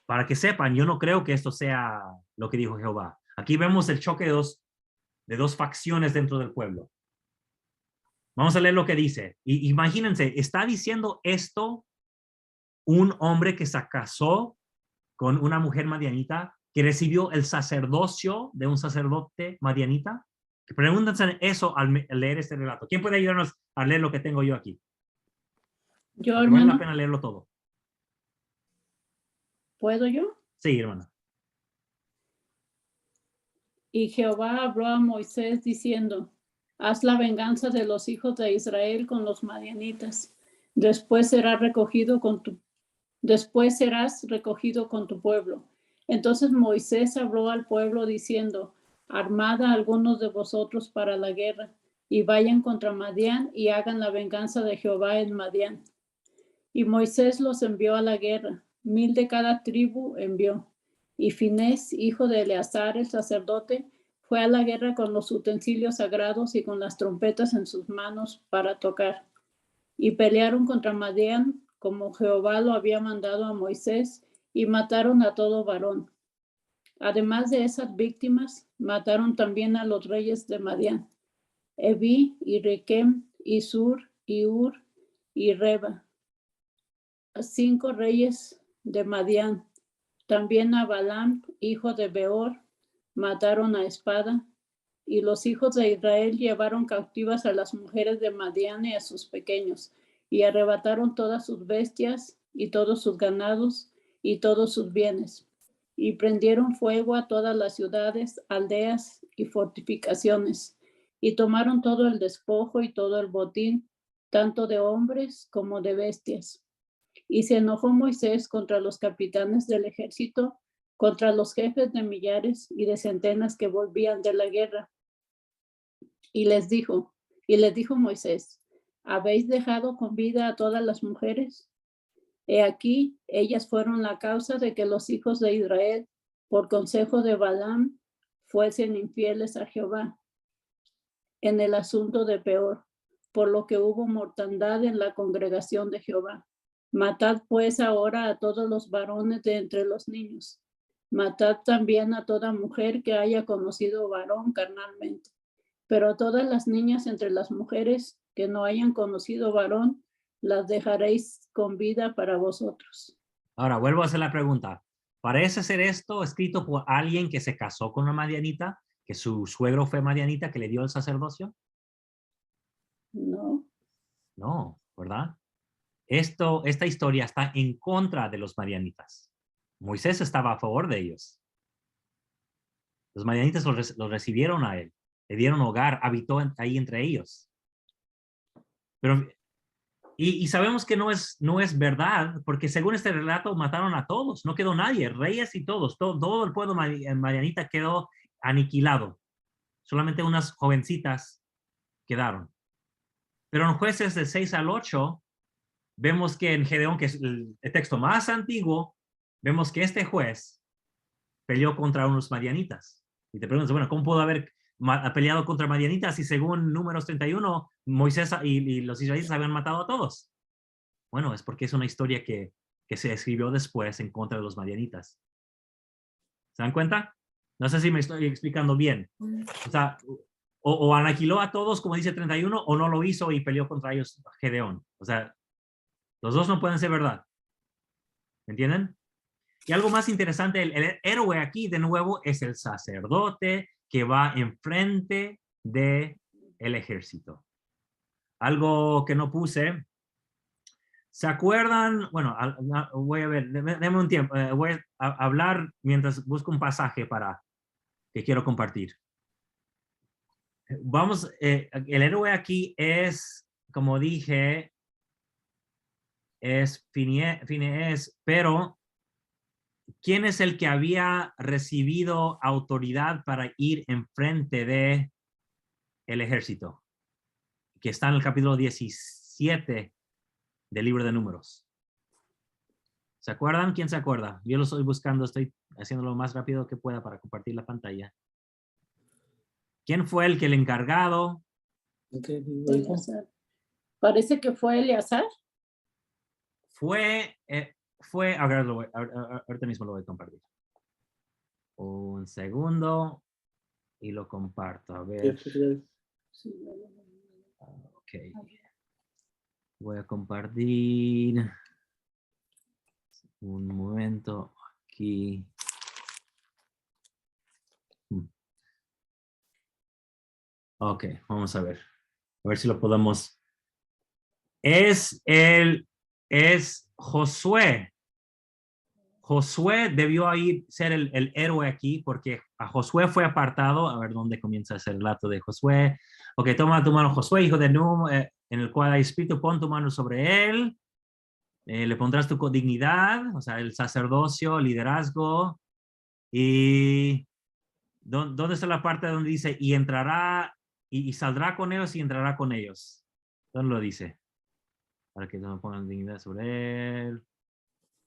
Para que sepan, yo no creo que esto sea lo que dijo Jehová. Aquí vemos el choque de dos facciones dentro del pueblo. Vamos a leer lo que dice. Y imagínense, está diciendo esto un hombre que se casó con una mujer madianita, que recibió el sacerdocio de un sacerdote madianita. Pregúntense eso al leer este relato. ¿Quién puede ayudarnos a leer lo que tengo yo aquí? Yo, Porque vale la hermano, pena leerlo todo. ¿puedo yo? Sí, hermano. Y Jehová habló a Moisés diciendo, haz la venganza de los hijos de Israel con los madianitas. Después serás recogido con tu pueblo. Entonces Moisés habló al pueblo diciendo, armad a algunos de vosotros para la guerra, y vayan contra Madián y hagan la venganza de Jehová en Madián. Y Moisés los envió a la guerra, 1000 de cada tribu envió. Y Finés, hijo de Eleazar el sacerdote, fue a la guerra con los utensilios sagrados y con las trompetas en sus manos para tocar. Y pelearon contra Madián, como Jehová lo había mandado a Moisés, y mataron a todo varón. Además de esas víctimas, mataron también a los reyes de Madián, Evi, y Requem, y Sur, y Ur, y Reba, 5 reyes de Madián. También a Balaam, hijo de Beor, mataron a espada, y los hijos de Israel llevaron cautivas a las mujeres de Madián y a sus pequeños, y arrebataron todas sus bestias, y todos sus ganados, y todos sus bienes, y prendieron fuego a todas las ciudades, aldeas y fortificaciones, y tomaron todo el despojo y todo el botín, tanto de hombres como de bestias. Y se enojó Moisés contra los capitanes del ejército, contra los jefes de millares y de centenas que volvían de la guerra. Y les dijo Moisés, ¿habéis dejado con vida a todas las mujeres? He aquí, ellas fueron la causa de que los hijos de Israel, por consejo de Balaam, fuesen infieles a Jehová en el asunto de Peor, por lo que hubo mortandad en la congregación de Jehová. Matad pues ahora a todos los varones de entre los niños. Matad también a toda mujer que haya conocido varón carnalmente. Pero todas las niñas entre las mujeres que no hayan conocido varón, las dejaréis con vida para vosotros. Ahora, vuelvo a hacer la pregunta. ¿Parece ser esto escrito por alguien que se casó con una madianita, que su suegro fue madianita, que le dio el sacerdocio? No. No, ¿verdad? Esta historia está en contra de los madianitas. Moisés estaba a favor de ellos. Los madianitas los recibieron a él, le dieron hogar, habitó ahí entre ellos. Pero, y sabemos que no es verdad, porque según este relato mataron a todos, no quedó nadie, reyes y todos, todo el pueblo madianita quedó aniquilado. Solamente unas jovencitas quedaron. Pero en Jueces del 6 al 8, vemos que en Gedeón, que es el texto más antiguo, vemos que este juez peleó contra unos madianitas. Y te preguntas, bueno, ¿cómo pudo haber peleado contra madianitas si según Números 31, Moisés y los israelitas habían matado a todos? Bueno, es porque es una historia que se escribió después en contra de los madianitas. ¿Se dan cuenta? No sé si me estoy explicando bien. O sea, o aniquiló a todos, como dice 31, o no lo hizo y peleó contra ellos Gedeón. O sea, los dos no pueden ser verdad. ¿Entienden? Y algo más interesante, el héroe aquí de nuevo es el sacerdote que va enfrente del ejército. Algo que no puse. ¿Se acuerdan? Bueno, voy a ver, déme un tiempo. Voy a hablar mientras busco un pasaje que quiero compartir. Vamos, el héroe aquí es, como dije, es Finees, pero ¿quién es el que había recibido autoridad para ir enfrente de el ejército? Que está en el capítulo 17 del libro de Números. ¿Se acuerdan? ¿Quién se acuerda? Yo lo estoy buscando, estoy haciendo lo más rápido que pueda para compartir la pantalla. ¿Quién fue el encargado? Eleazar. Parece que fue Eleazar. Ahorita mismo lo voy a compartir. Un segundo y lo comparto. A ver. Ok. Voy a compartir un momento aquí. Ok, vamos a ver. A ver si lo podemos. Es Josué. Josué debió ahí ser el héroe aquí porque a Josué fue apartado. A ver dónde comienza ese relato de Josué. Ok, toma tu mano, Josué, hijo de Num, en el cual hay espíritu, pon tu mano sobre él. Le pondrás tu dignidad, o sea, el sacerdocio, liderazgo. Y ¿dónde está la parte donde dice y entrará y saldrá con ellos y entrará con ellos? ¿Dónde lo dice? Para que no pongan dignidad sobre él.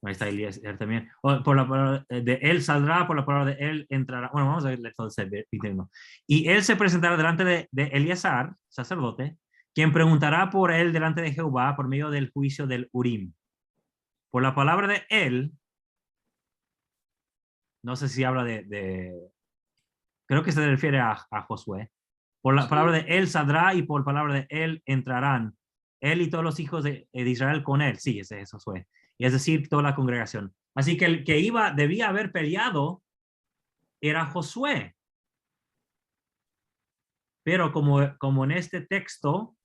Ahí está Elías también. Por la palabra de él saldrá, por la palabra de él entrará. Bueno, vamos a ver todo ese tema. Y él se presentará delante de Eleazar, sacerdote, quien preguntará por él delante de Jehová por medio del juicio del Urim. Por la palabra de él, no sé si habla creo que se refiere a Josué. Por la palabra de él saldrá y por palabra de él entrarán. Él y todos los hijos de Israel con él. Sí, ese es Josué. Y es decir, toda la congregación. Así que el que debía haber peleado era Josué. Pero como en este texto,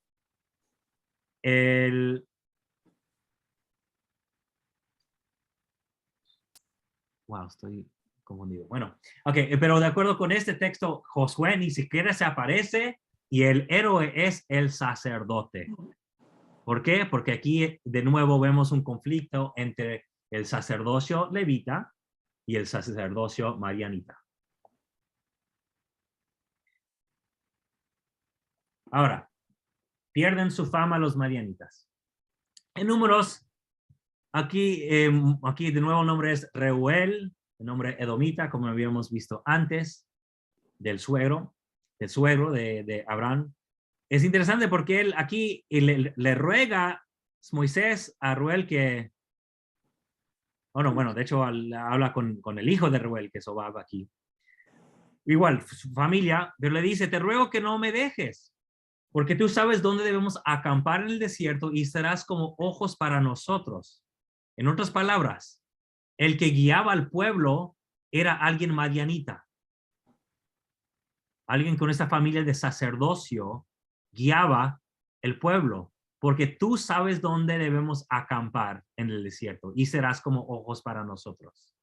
wow, estoy confundido. Bueno, ok, pero de acuerdo con este texto, Josué ni siquiera se aparece y el héroe es el sacerdote. ¿Por qué? Porque aquí de nuevo vemos un conflicto entre el sacerdocio levita y el sacerdocio marianita. Ahora, pierden su fama los marianitas. En Números, aquí de nuevo el nombre es Reuel, el nombre edomita, como habíamos visto antes, del suegro de Abraham. Es interesante porque él aquí le ruega Moisés a Reuel que, bueno, de hecho habla con el hijo de Reuel, que es Obab aquí. Igual, su familia, pero le dice, te ruego que no me dejes, porque tú sabes dónde debemos acampar en el desierto y serás como ojos para nosotros. En otras palabras, el que guiaba al pueblo era alguien madianita. Alguien con esta familia de sacerdocio guiaba el pueblo, porque tú sabes dónde debemos acampar en el desierto y serás como ojos para nosotros.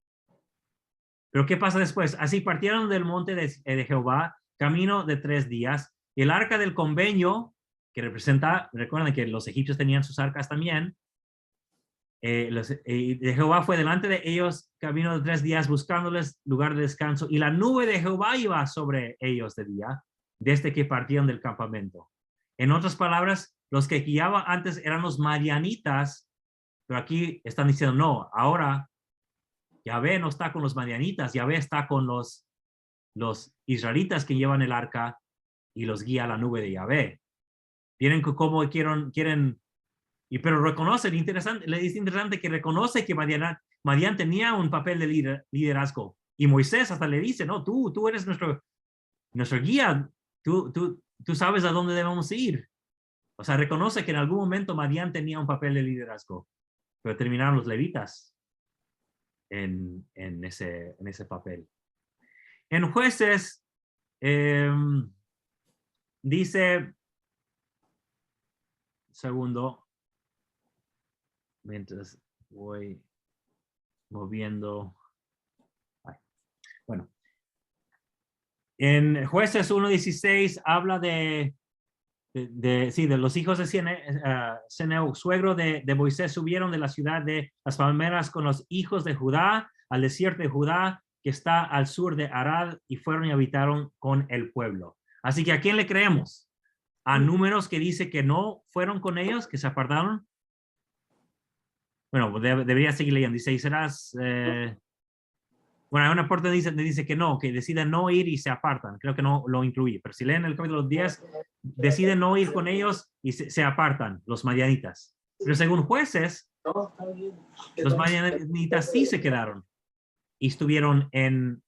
Pero ¿qué pasa después? Así partieron del monte de Jehová, camino de 3 días, y el arca del convenio, que representa, recuerden que los egipcios tenían sus arcas también, de Jehová fue delante de ellos, camino de 3 días, buscándoles lugar de descanso, y la nube de Jehová iba sobre ellos de día, desde que partieron del campamento. En otras palabras, los que guiaban antes eran los madianitas, pero aquí están diciendo, no, ahora Yahvé no está con los madianitas, Yahvé está con los israelitas que llevan el arca y los guía la nube de Yahvé. Tienen como quieren, pero reconocen, es interesante que reconoce que Madián tenía un papel de liderazgo. Y Moisés hasta le dice, no, tú eres nuestro guía, tú sabes a dónde debemos ir. O sea, reconoce que en algún momento Madián tenía un papel de liderazgo, pero terminaron los levitas en ese papel. En Jueces dice, segundo, mientras voy moviendo. Bueno, en Jueces 1:16 habla de los hijos de Seneo, suegro de Moisés, subieron de la ciudad de las palmeras con los hijos de Judá al desierto de Judá, que está al sur de Arad, y fueron y habitaron con el pueblo. Así que ¿a quién le creemos? ¿A Números que dice que no fueron con ellos, que se apartaron? Bueno, debería seguir leyendo. Dice, y serás... bueno, hay una parte donde dice que no, que deciden no ir y se apartan. Creo que no lo incluí. Pero si leen el capítulo 10, deciden no ir con ellos y se apartan, los madianitas. Pero según Jueces, los madianitas sí se quedaron y estuvieron en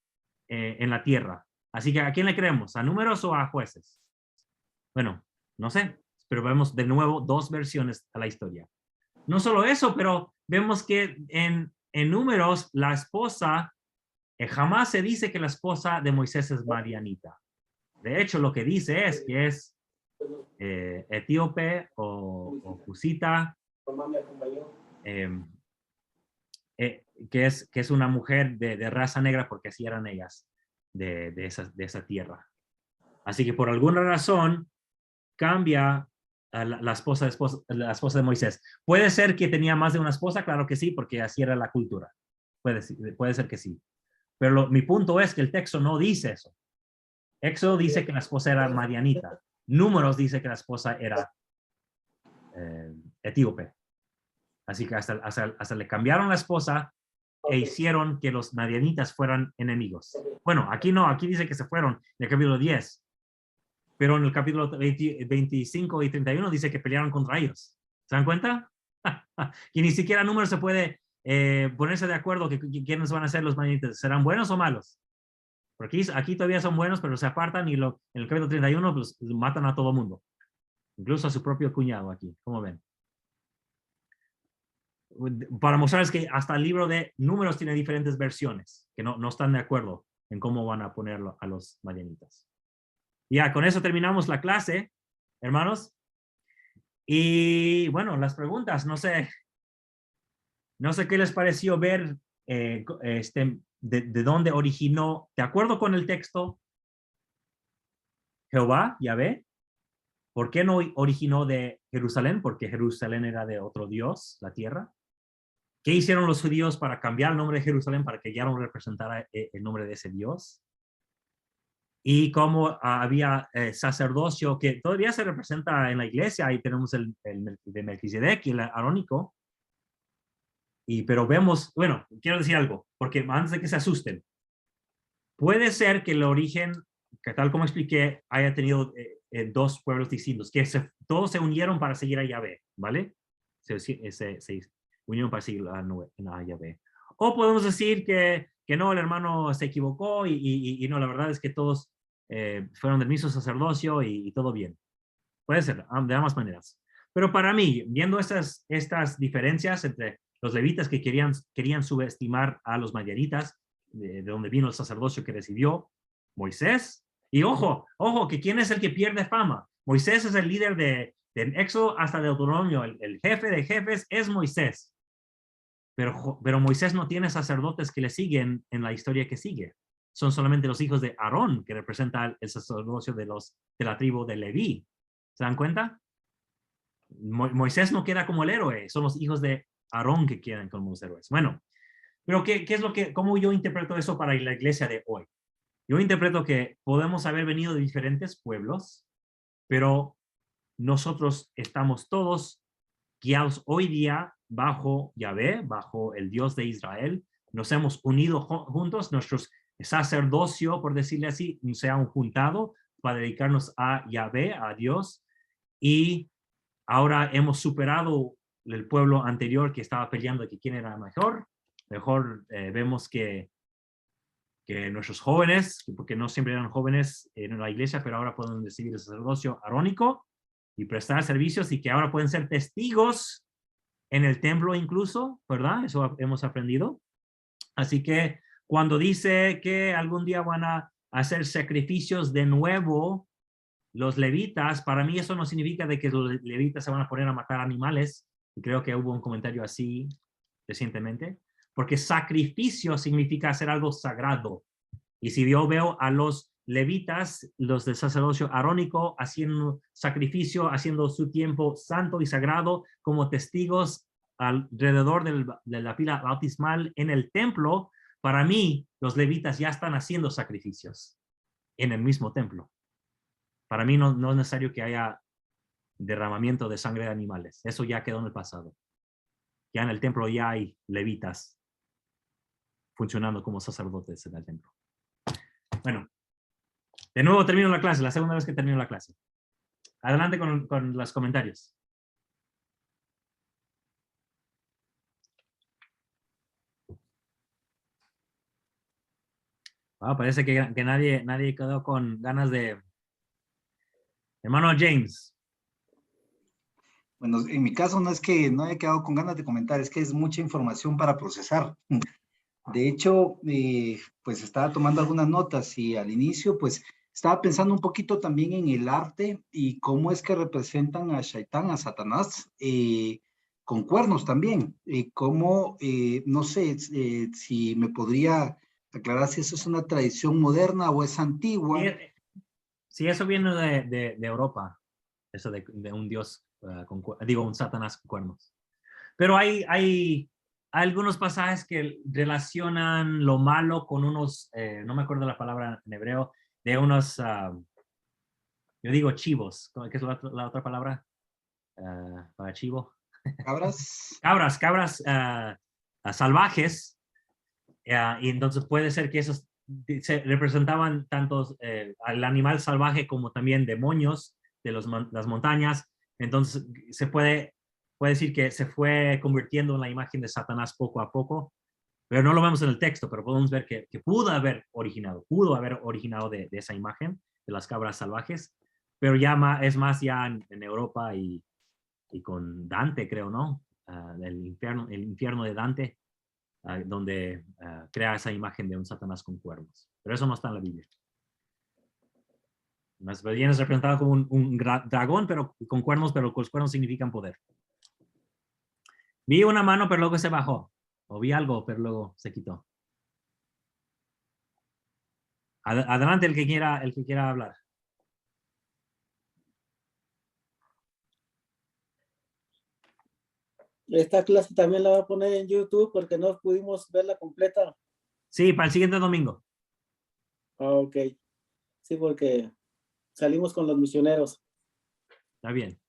la tierra. Así que ¿a quién le creemos? ¿A Números o a Jueces? Bueno, no sé. pero vemos de nuevo dos versiones a la historia. No solo eso, pero vemos que en Números la esposa, jamás se dice que la esposa de Moisés es madianita. De hecho, lo que dice es que es etíope o cusita, que es una mujer de raza negra, porque así eran ellas de esa tierra. Así que por alguna razón cambia a la esposa de Moisés. ¿Puede ser que tenía más de una esposa? Claro que sí, porque así era la cultura. Puede ser que sí. Pero mi punto es que el texto no dice eso. Éxodo dice que la esposa era madianita. Números dice que la esposa era etíope. Así que hasta le cambiaron la esposa e hicieron que los madianitas fueran enemigos. Bueno, aquí no, aquí dice que se fueron en el capítulo 10. Pero en el capítulo 25 y 31 dice que pelearon contra ellos. ¿Se dan cuenta? Y ni siquiera Números se puede ponerse de acuerdo que quiénes van a ser los madianitas. ¿Serán buenos o malos? Porque aquí todavía son buenos, pero se apartan y en el capítulo 31 pues, matan a todo mundo. Incluso a su propio cuñado aquí. ¿Cómo ven? Para mostrarles que hasta el libro de Números tiene diferentes versiones, que no están de acuerdo en cómo van a ponerlo a los madianitas. Ya, con eso terminamos la clase, hermanos. Y bueno, las preguntas, no sé qué les pareció ver de dónde originó, de acuerdo con el texto, Jehová, Yahvé. ¿Por qué no originó de Jerusalén? Porque Jerusalén era de otro Dios, la tierra. ¿Qué hicieron los judíos para cambiar el nombre de Jerusalén para que ya no representara el nombre de ese Dios? Y cómo había sacerdocio que todavía se representa en la iglesia. Ahí tenemos el de Melquisedec y el arónico. Pero vemos, bueno, quiero decir algo, porque antes de que se asusten, puede ser que el origen, que tal como expliqué, haya tenido dos pueblos distintos, que todos se unieron para seguir a Yahvé, ¿vale? Se unieron para seguir a Yahvé. O podemos decir que no, el hermano se equivocó y no, la verdad es que todos fueron del mismo sacerdocio y todo bien. Puede ser, de ambas maneras. Pero para mí, viendo estas diferencias entre los levitas que querían subestimar a los madianitas, de donde vino el sacerdocio que recibió Moisés. Y ojo, que ¿quién es el que pierde fama? Moisés es el líder de Éxodo hasta Deuteronomio. El jefe de jefes es Moisés. Pero Moisés no tiene sacerdotes que le siguen en la historia que sigue. Son solamente los hijos de Aarón, que representan el sacerdocio de la tribu de Leví. ¿Se dan cuenta? Moisés no queda como el héroe, son los hijos de Aarón que quedan como los héroes. Bueno, pero ¿cómo yo interpreto eso para la iglesia de hoy? Yo interpreto que podemos haber venido de diferentes pueblos, pero nosotros estamos todos guiados hoy día bajo Yahvé, bajo el Dios de Israel. Nos hemos unido juntos, nuestros sacerdocio, por decirle así, se han juntado para dedicarnos a Yahvé, a Dios, y ahora hemos superado el pueblo anterior que estaba peleando de quién era mejor. Vemos que nuestros jóvenes, porque no siempre eran jóvenes en la iglesia, pero ahora pueden recibir el sacerdocio arónico y prestar servicios y que ahora pueden ser testigos en el templo incluso, ¿verdad? Eso hemos aprendido. Así que cuando dice que algún día van a hacer sacrificios de nuevo los levitas, para mí eso no significa de que los levitas se van a poner a matar animales, y creo que hubo un comentario así recientemente, porque sacrificio significa hacer algo sagrado. Y si yo veo a los levitas, los del sacerdocio arónico, haciendo sacrificio, haciendo su tiempo santo y sagrado como testigos alrededor de la pila bautismal en el templo, para mí los levitas ya están haciendo sacrificios en el mismo templo. Para mí no es necesario que haya derramamiento de sangre de animales. Eso ya quedó en el pasado. Ya en el templo ya hay levitas funcionando como sacerdotes en el templo. Bueno, de nuevo termino la clase, la segunda vez que termino la clase. Adelante con los comentarios. Parece que nadie quedó con ganas de... Hermano James. Bueno, en mi caso no es que no haya quedado con ganas de comentar, es que es mucha información para procesar. De hecho, pues estaba tomando algunas notas y al inicio, pues estaba pensando un poquito también en el arte y cómo es que representan a Shaitán, a Satanás, con cuernos también. Cómo, no sé si me podría aclarar si eso es una tradición moderna o es antigua. Sí, eso viene de Europa, eso de un dios, un Satanás con cuernos. Pero hay algunos pasajes que relacionan lo malo con unos, no me acuerdo la palabra en hebreo, de unos, yo digo chivos, ¿qué es la otra palabra para chivo? Cabras. Cabras salvajes, y entonces puede ser que esos se representaban tanto al animal salvaje como también demonios de las montañas. Entonces se puede decir que se fue convirtiendo en la imagen de Satanás poco a poco, pero no lo vemos en el texto, pero podemos ver que pudo haber originado de esa imagen de las cabras salvajes, pero ya es más ya en Europa y con Dante, creo, ¿no? El infierno de Dante, donde crea esa imagen de un Satanás con cuernos. Pero eso no está en la Biblia. Más bien es representado como un dragón, pero con cuernos, pero los cuernos significan poder. Vi una mano, pero luego se bajó. O vi algo, pero luego se quitó. Adelante el que quiera hablar. Esta clase también la voy a poner en YouTube porque no pudimos verla completa. Sí, para el siguiente domingo. Ok. Sí, porque salimos con los misioneros. Está bien.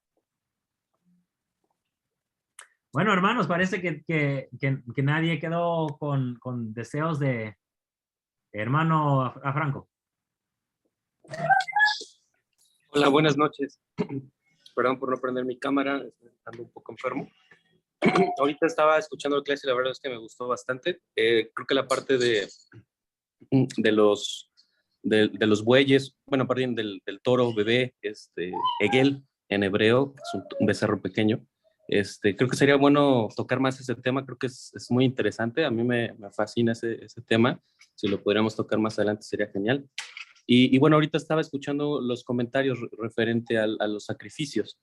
Bueno, hermanos, parece que nadie quedó con deseos de hermano a Franco. Hola, buenas noches. Perdón por no prender mi cámara, ando un poco enfermo. Ahorita estaba escuchando la clase y la verdad es que me gustó bastante. Creo que la parte de los bueyes, bueno, perdón, del toro bebé, Egel en hebreo, es un becerro pequeño. Creo que sería bueno tocar más ese tema, creo que es muy interesante, a mí me fascina ese tema, si lo pudiéramos tocar más adelante sería genial. Y bueno, ahorita estaba escuchando los comentarios referente a los sacrificios.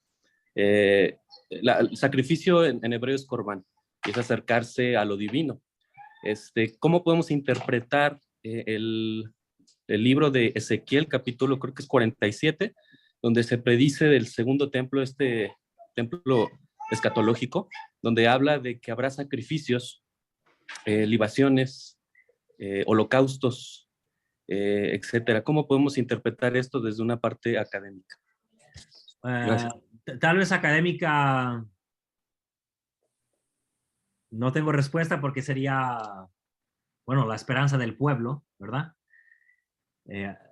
El sacrificio en hebreo es corbán, y es acercarse a lo divino. ¿Cómo podemos interpretar el libro de Ezequiel, capítulo creo que es 47, donde se predice del segundo templo, templo escatológico, donde habla de que habrá sacrificios, libaciones, holocaustos, etcétera? ¿Cómo podemos interpretar esto desde una parte académica? Tal vez académica no tengo respuesta porque sería, bueno, la esperanza del pueblo, ¿verdad?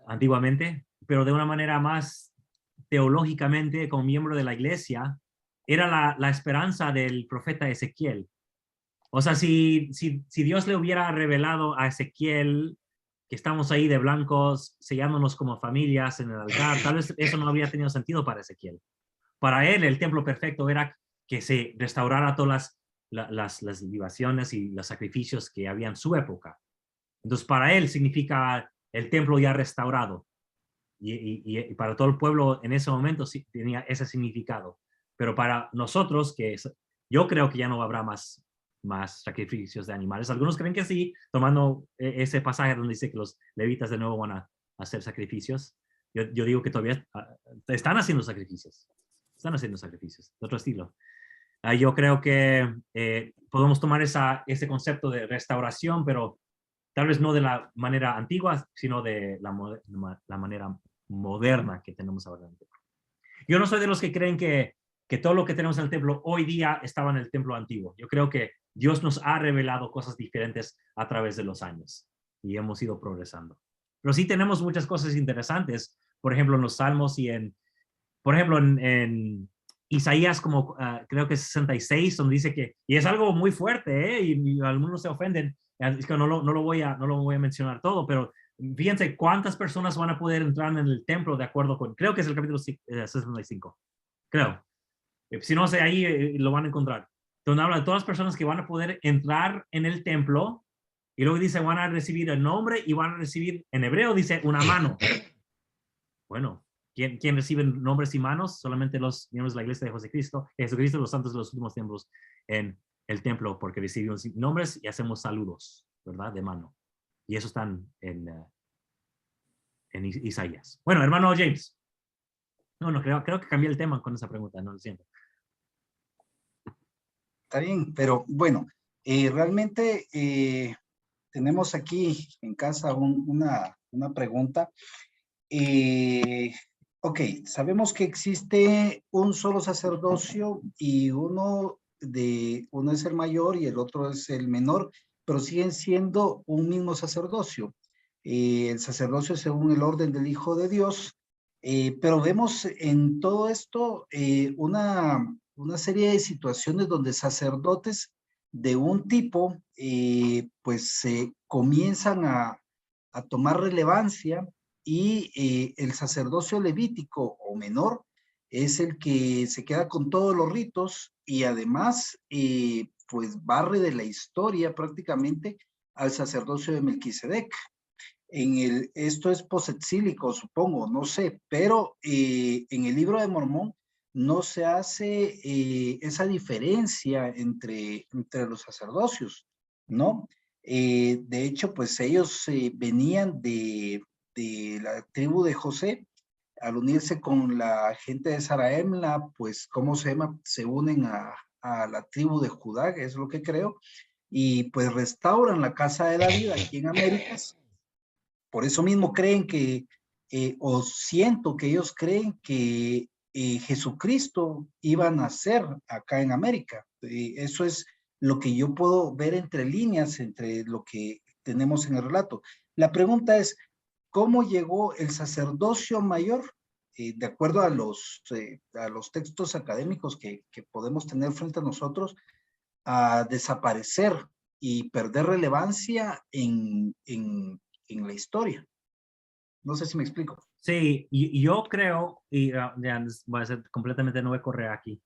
Antiguamente, pero de una manera más teológicamente, como miembro de la iglesia, era la esperanza del profeta Ezequiel. O sea, si Dios le hubiera revelado a Ezequiel que estamos ahí de blancos, sellándonos como familias en el altar, tal vez eso no habría tenido sentido para Ezequiel. Para él, el templo perfecto era que se restaurara todas las libaciones y los sacrificios que había en su época. Entonces, para él significa el templo ya restaurado. Y para todo el pueblo en ese momento sí tenía ese significado. Pero para nosotros, yo creo que ya no habrá más sacrificios de animales. Algunos creen que sí, tomando ese pasaje donde dice que los levitas de nuevo van a hacer sacrificios. Yo digo que todavía están haciendo sacrificios. Están haciendo sacrificios, de otro estilo. Yo creo que podemos tomar ese concepto de restauración, pero tal vez no de la manera antigua, sino de la manera moderna que tenemos ahora en el templo. Yo no soy de los que creen que todo lo que tenemos en el templo hoy día estaba en el templo antiguo. Yo creo que Dios nos ha revelado cosas diferentes a través de los años y hemos ido progresando. Pero sí tenemos muchas cosas interesantes, por ejemplo, en los Salmos y por ejemplo, en Isaías, como creo que es 66, donde dice que, y es algo muy fuerte, y algunos se ofenden, es que no lo voy a mencionar todo, pero fíjense cuántas personas van a poder entrar en el templo de acuerdo con, creo que es el capítulo 65, creo. Si no sé, ahí lo van a encontrar. Donde habla de todas las personas que van a poder entrar en el templo, y luego dice, van a recibir el nombre y van a recibir, en hebreo dice, una mano. Bueno, ¿quién recibe nombres y manos? Solamente los miembros de la iglesia de Jesucristo, los santos de los últimos tiempos en el templo, porque recibimos nombres y hacemos saludos, ¿verdad? De mano. Y eso están en Isaías. Bueno, hermano James. No, creo que cambié el tema con esa pregunta, no lo siento. Está bien, pero bueno, realmente tenemos aquí en casa una pregunta. Ok, sabemos que existe un solo sacerdocio y uno es el mayor y el otro es el menor, pero siguen siendo un mismo sacerdocio. El sacerdocio según el orden del Hijo de Dios, pero vemos en todo esto una serie de situaciones donde sacerdotes de un tipo pues comienzan a tomar relevancia y el sacerdocio levítico o menor es el que se queda con todos los ritos y además pues barre de la historia prácticamente al sacerdocio de Melquisedec. Esto es posexílico, supongo, no sé, pero en el libro de Mormón no se hace esa diferencia entre los sacerdocios, ¿no? De hecho, pues ellos venían de la tribu de José, al unirse con la gente de Zaraemla, pues, ¿cómo se llama? Se unen a la tribu de Judá, que es lo que creo, y pues restauran la casa de David aquí en Américas. Por eso mismo creen que, o siento que ellos creen que Jesucristo iba a nacer acá en América. Eso es lo que yo puedo ver entre líneas, entre lo que tenemos en el relato. La pregunta es, ¿cómo llegó el sacerdocio mayor, de acuerdo a los textos académicos que podemos tener frente a nosotros, a desaparecer y perder relevancia en la historia? No sé si me explico. Sí, y yo creo, y ya voy a ser completamente, no voy a correr aquí.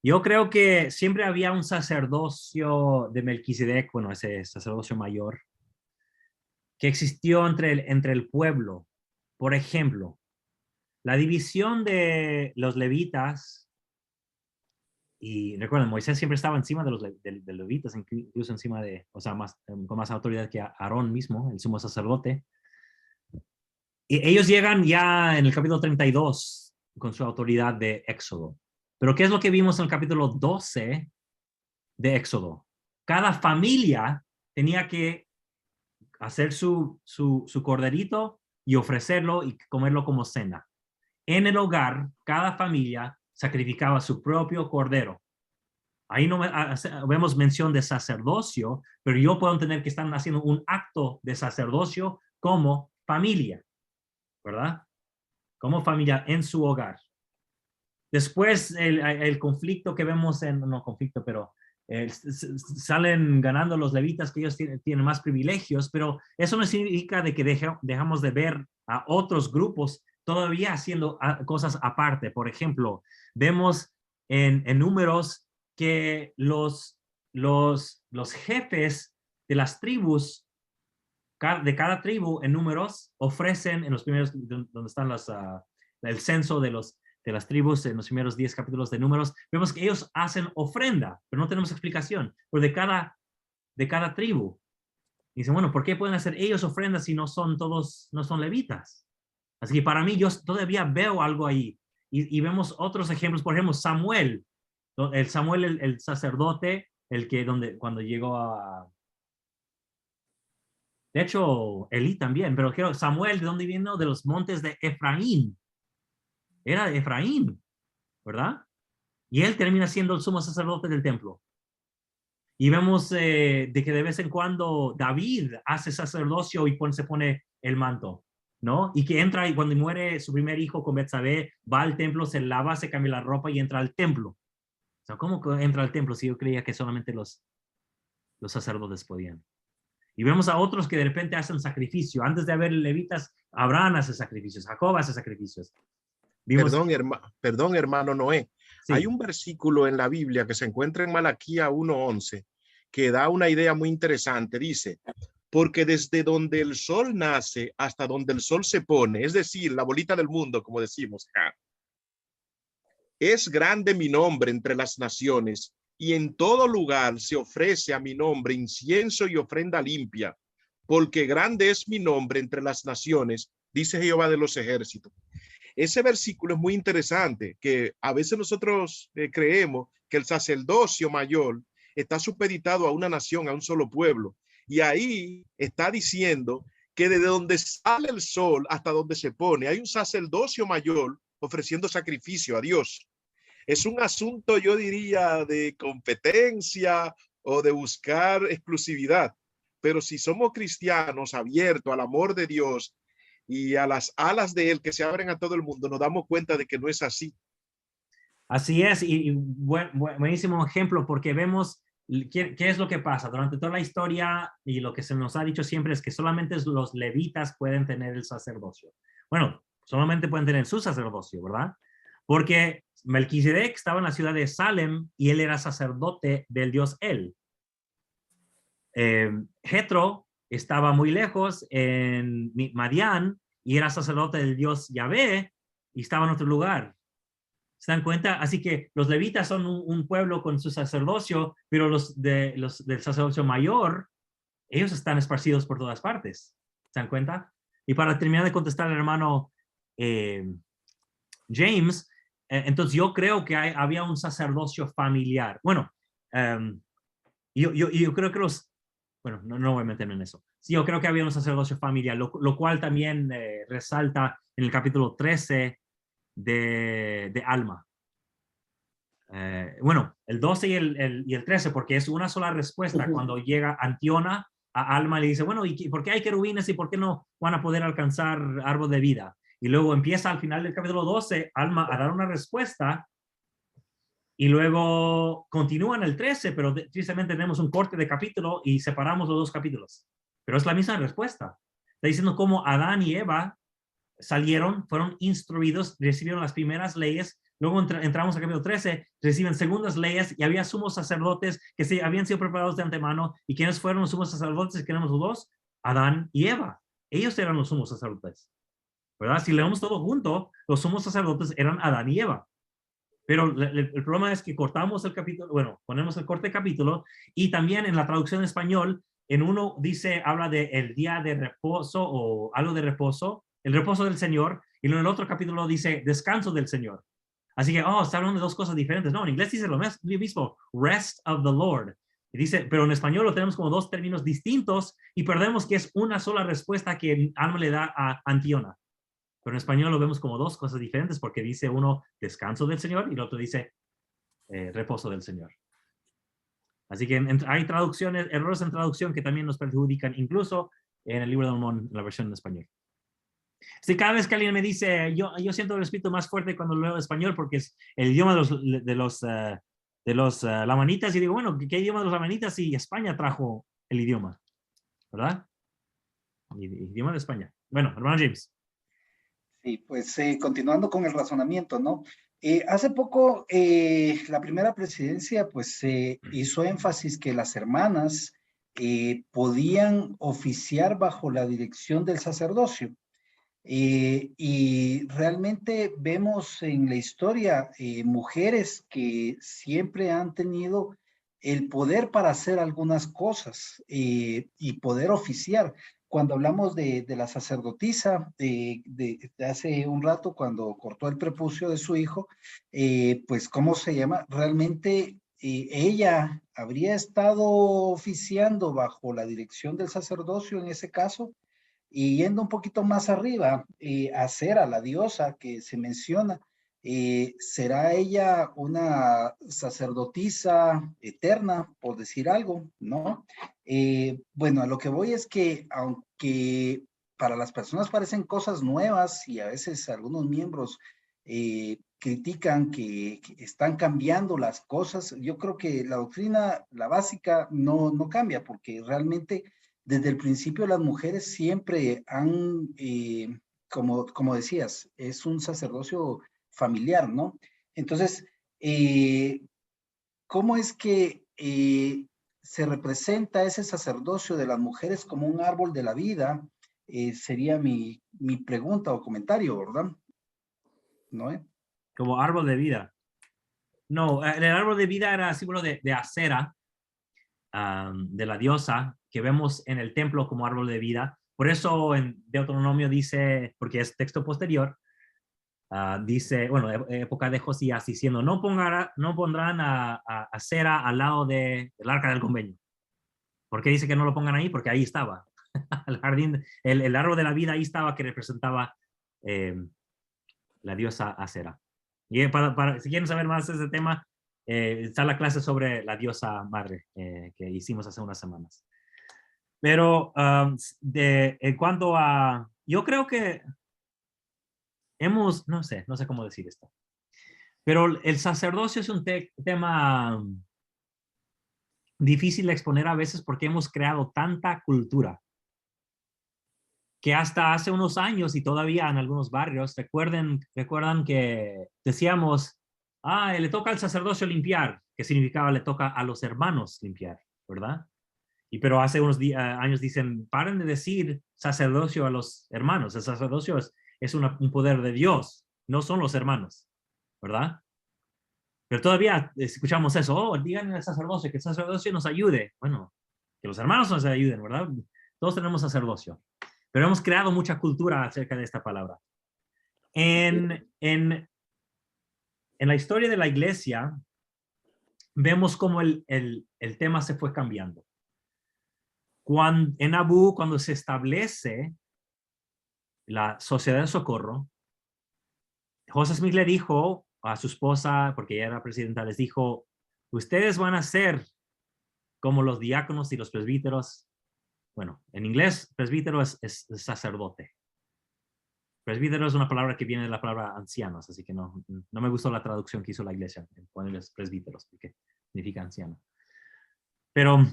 Yo creo que siempre había un sacerdocio de Melquisedec, bueno, ese sacerdocio mayor, que existió entre el pueblo. Por ejemplo, la división de los levitas, y recuerden, Moisés siempre estaba encima de los levitas, incluso encima de, o sea, con más autoridad que Aarón mismo, el sumo sacerdote. Y ellos llegan ya en el capítulo 32 con su autoridad de Éxodo. Pero ¿qué es lo que vimos en el capítulo 12 de Éxodo? Cada familia tenía que hacer su corderito y ofrecerlo y comerlo como cena. En el hogar, cada familia sacrificaba su propio cordero. Ahí no vemos mención de sacerdocio, pero yo puedo entender que están haciendo un acto de sacerdocio como familia, ¿verdad? Como familia en su hogar. Después el conflicto que vemos no conflicto, pero salen ganando los levitas, que ellos tienen más privilegios, pero eso no significa de que dejamos de ver a otros grupos todavía haciendo cosas aparte. Por ejemplo, vemos en Números que los jefes de las tribus, de cada tribu en Números, ofrecen en los primeros, donde están el censo de las tribus, en los primeros 10 capítulos de Números, vemos que ellos hacen ofrenda, pero no tenemos explicación, pero de cada tribu. Y dicen, bueno, ¿por qué pueden hacer ellos ofrendas si no son levitas? Así que para mí, yo todavía veo algo ahí. Y vemos otros ejemplos, por ejemplo, Samuel, el sacerdote, cuando llegó a... De hecho, Elí también, pero creo Samuel, ¿de dónde vino? De los montes de Efraín. Era de Efraín, ¿verdad? Y él termina siendo el sumo sacerdote del templo. Y vemos de que de vez en cuando David hace sacerdocio y se pone el manto, ¿no? Y que entra y cuando muere su primer hijo con Betsabé, va al templo, se lava, se cambia la ropa y entra al templo. O sea, ¿cómo entra al templo si yo creía que solamente los sacerdotes podían? Y vemos a otros que de repente hacen sacrificio. Antes de haber levitas, Abraham hace sacrificios, Jacob hace sacrificios. Perdón, hermano Noé. Sí. Hay un versículo en la Biblia que se encuentra en Malaquía 1:11 que da una idea muy interesante. Dice, porque desde donde el sol nace hasta donde el sol se pone, es decir, la bolita del mundo, como decimos acá, es grande mi nombre entre las naciones, y en todo lugar se ofrece a mi nombre incienso y ofrenda limpia, porque grande es mi nombre entre las naciones, dice Jehová de los ejércitos. Ese versículo es muy interesante, que a veces nosotros creemos que el sacerdocio mayor está supeditado a una nación, a un solo pueblo, y ahí está diciendo que desde donde sale el sol hasta donde se pone, hay un sacerdocio mayor ofreciendo sacrificio a Dios. Es un asunto, yo diría, de competencia o de buscar exclusividad. Pero si somos cristianos abiertos al amor de Dios y a las alas de Él que se abren a todo el mundo, nos damos cuenta de que no es así. Así es, y buenísimo ejemplo, porque vemos qué es lo que pasa durante toda la historia, y lo que se nos ha dicho siempre es que solamente los levitas pueden tener el sacerdocio. Bueno, solamente pueden tener su sacerdocio, ¿verdad? Porque Melquisedec estaba en la ciudad de Salem y él era sacerdote del dios El. Jetro estaba muy lejos en Madián y era sacerdote del dios Yahvé y estaba en otro lugar. ¿Se dan cuenta? Así que los levitas son un pueblo con su sacerdocio, pero los del sacerdocio mayor, ellos están esparcidos por todas partes. ¿Se dan cuenta? Y para terminar de contestar al hermano James, entonces yo creo que había un sacerdocio familiar. Bueno, yo creo que bueno, no voy a meterme en eso. Sí, yo creo que había un sacerdocio familiar, lo cual también resalta en el capítulo 13 de Alma. Bueno, el 12 y el 13, porque es una sola respuesta. Cuando llega Antíona a Alma, le dice, bueno, ¿y por qué hay querubines y por qué no van a poder alcanzar árbol de vida? Y luego empieza al final del capítulo 12, Alma a dar una respuesta, y luego continúa en el 13, pero tristemente tenemos un corte de capítulo y separamos los dos capítulos. Pero es la misma respuesta. Está diciendo cómo Adán y Eva salieron, fueron instruidos, recibieron las primeras leyes, luego entramos al capítulo 13, reciben segundas leyes, y había sumos sacerdotes que habían sido preparados de antemano. ¿Y quiénes fueron los sumos sacerdotes que tenemos los dos? Adán y Eva. Ellos eran los sumos sacerdotes, ¿verdad? Si leemos todo junto, los sumos sacerdotes eran Adán y Eva. Pero el problema es que cortamos el capítulo, bueno, ponemos el corte de capítulo, y también en la traducción en español, en uno dice, habla de el día de reposo o algo de reposo, el reposo del Señor, y en el otro capítulo dice descanso del Señor. Así que, está hablando de dos cosas diferentes. No, en inglés dice lo mismo, rest of the Lord. Y dice, pero en español lo tenemos como dos términos distintos y perdemos que es una sola respuesta que Alma le da a Antíona. Pero en español lo vemos como dos cosas diferentes, porque dice uno descanso del Señor y el otro dice reposo del Señor. Así que hay traducciones, errores en traducción que también nos perjudican, incluso en el libro de Mormón, en la versión en español. Así cada vez que alguien me dice, yo siento el espíritu más fuerte cuando lo leo en español, porque es el idioma de los lamanitas, y digo, bueno, ¿qué idioma de los lamanitas? Y España trajo el idioma, ¿verdad? El idioma de España. Bueno, hermano James. Sí, pues continuando con el razonamiento, ¿no? Hace poco la primera presidencia pues hizo énfasis que las hermanas podían oficiar bajo la dirección del sacerdocio. Y realmente vemos en la historia mujeres que siempre han tenido el poder para hacer algunas cosas y poder oficiar. Cuando hablamos de la sacerdotisa de hace un rato, cuando cortó el prepucio de su hijo, pues, ¿cómo se llama? Realmente ella habría estado oficiando bajo la dirección del sacerdocio en ese caso. Y yendo un poquito más arriba, a Cera, la diosa que se menciona, ¿será ella una sacerdotisa eterna, por decir algo? ¿No? Bueno, a lo que voy es que aunque para las personas parecen cosas nuevas y a veces algunos miembros critican que están cambiando las cosas, yo creo que la doctrina, la básica, no cambia, porque realmente desde el principio las mujeres siempre han, como decías, es un sacerdocio familiar, ¿no? Entonces, ¿cómo es que se representa ese sacerdocio de las mujeres como un árbol de la vida? Sería mi pregunta o comentario, ¿verdad? ¿No? Como árbol de vida. No, el árbol de vida era símbolo de Acera, de la diosa, que vemos en el templo como árbol de vida. Por eso en Deuteronomio dice, porque es texto posterior, dice, bueno, época de Josías, diciendo, no pondrán a Acera al lado del arca del convenio. ¿Por qué dice que no lo pongan ahí? Porque ahí estaba. El jardín, el árbol de la vida ahí estaba, que representaba la diosa Acera. Y si quieren saber más de ese tema, está la clase sobre la diosa madre que hicimos hace unas semanas. Pero en cuanto a, yo creo que no sé cómo decir esto, pero el sacerdocio es un tema difícil de exponer a veces porque hemos creado tanta cultura que hasta hace unos años y todavía en algunos barrios, recuerdan que decíamos, le toca al sacerdocio limpiar, que significaba le toca a los hermanos limpiar, ¿verdad? Pero hace unos años dicen, paren de decir sacerdocio a los hermanos, el sacerdocio es un poder de Dios, no son los hermanos, ¿verdad? Pero todavía escuchamos eso, digan al sacerdocio, que el sacerdocio nos ayude. Bueno, que los hermanos nos ayuden, ¿verdad? Todos tenemos sacerdocio. Pero hemos creado mucha cultura acerca de esta palabra. En la historia de la iglesia, vemos cómo el tema se fue cambiando. En Nauvoo, cuando se establece la Sociedad de Socorro, José Smith le dijo a su esposa, porque ella era presidenta, les dijo, ustedes van a ser como los diáconos y los presbíteros. Bueno, en inglés, presbítero es sacerdote. Presbítero es una palabra que viene de la palabra ancianos, así que no me gustó la traducción que hizo la iglesia, ponerles presbíteros, porque significa anciano. Pero,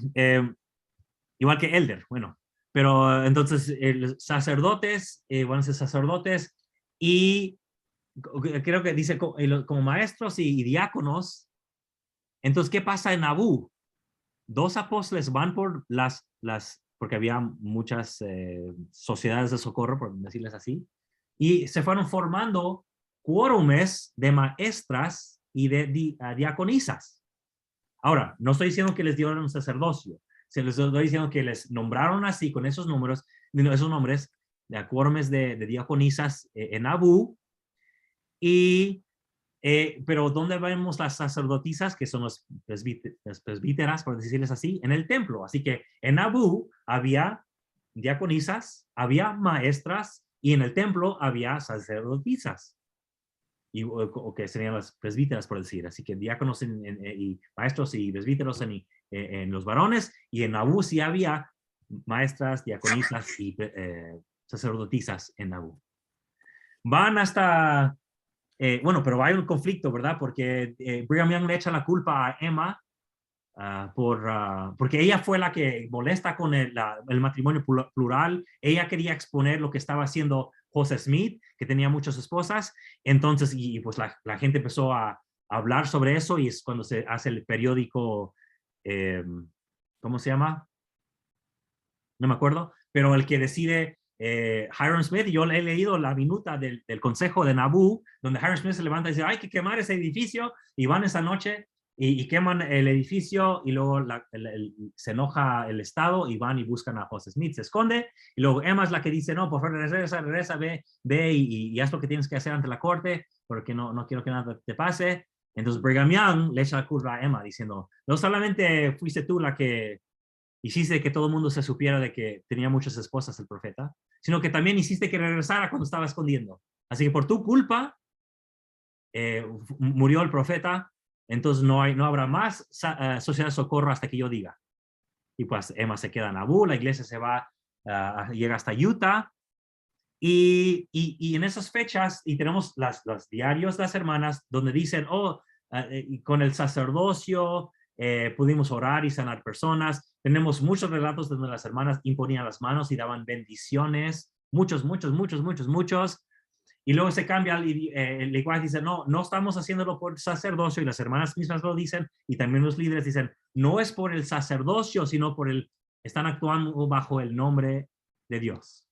igual que elder, bueno. Pero entonces, sacerdotes, van a ser sacerdotes, y creo que dice como maestros y diáconos. Entonces, ¿qué pasa en Nauvoo? 2 apóstoles van por porque había muchas sociedades de socorro, por decirles así, y se fueron formando quórumes de maestras y de diaconisas. Ahora, no estoy diciendo que les dieron un sacerdocio, se les estoy diciendo que les nombraron así, con esos nombres, de quórumes de diaconisas en Nauvoo. Pero ¿dónde vemos las sacerdotisas, que son las presbíteras, por decirles así? En el templo. Así que en Nauvoo había diaconisas, había maestras, y en el templo había sacerdotisas, o que serían las presbíteras, por decir. Así que diáconos y maestros y presbíteros en los varones, y en Nauvoo sí había maestras, diaconisas y sacerdotisas en Nauvoo. Van hasta... bueno, pero hay un conflicto, ¿verdad? Porque Brigham Young le echa la culpa a Emma porque ella fue la que molesta con el matrimonio plural. Ella quería exponer lo que estaba haciendo José Smith, que tenía muchas esposas. Entonces, y pues la gente empezó a hablar sobre eso, y es cuando se hace el periódico, ¿cómo se llama? No me acuerdo, pero el que decide... Hiram Smith, yo le he leído la minuta del consejo de Nauvoo, donde Hiram Smith se levanta y dice, hay que quemar ese edificio, y van esa noche y queman el edificio, y luego se enoja el Estado y van y buscan a José Smith, se esconde, y luego Emma es la que dice, no, por favor, regresa, ve y haz lo que tienes que hacer ante la corte, porque no quiero que nada te pase. Entonces Brigham Young le echa la culpa a Emma, diciendo, no solamente fuiste tú la que hiciste que todo el mundo se supiera de que tenía muchas esposas el profeta, sino que también hiciste que regresara cuando estaba escondiendo. Así que por tu culpa murió el profeta, entonces no habrá más sociedad de socorro hasta que yo diga. Y pues Emma se queda en Nauvoo, la iglesia se va, llega hasta Utah, y en esas fechas, y tenemos los diarios de las hermanas, donde dicen, con el sacerdocio pudimos orar y sanar personas. Tenemos muchos relatos donde las hermanas imponían las manos y daban bendiciones, muchos. Y luego se cambia el lenguaje, dice, no, no estamos haciéndolo por sacerdocio, y las hermanas mismas lo dicen, y también los líderes dicen, no es por el sacerdocio, sino están actuando bajo el nombre de Dios.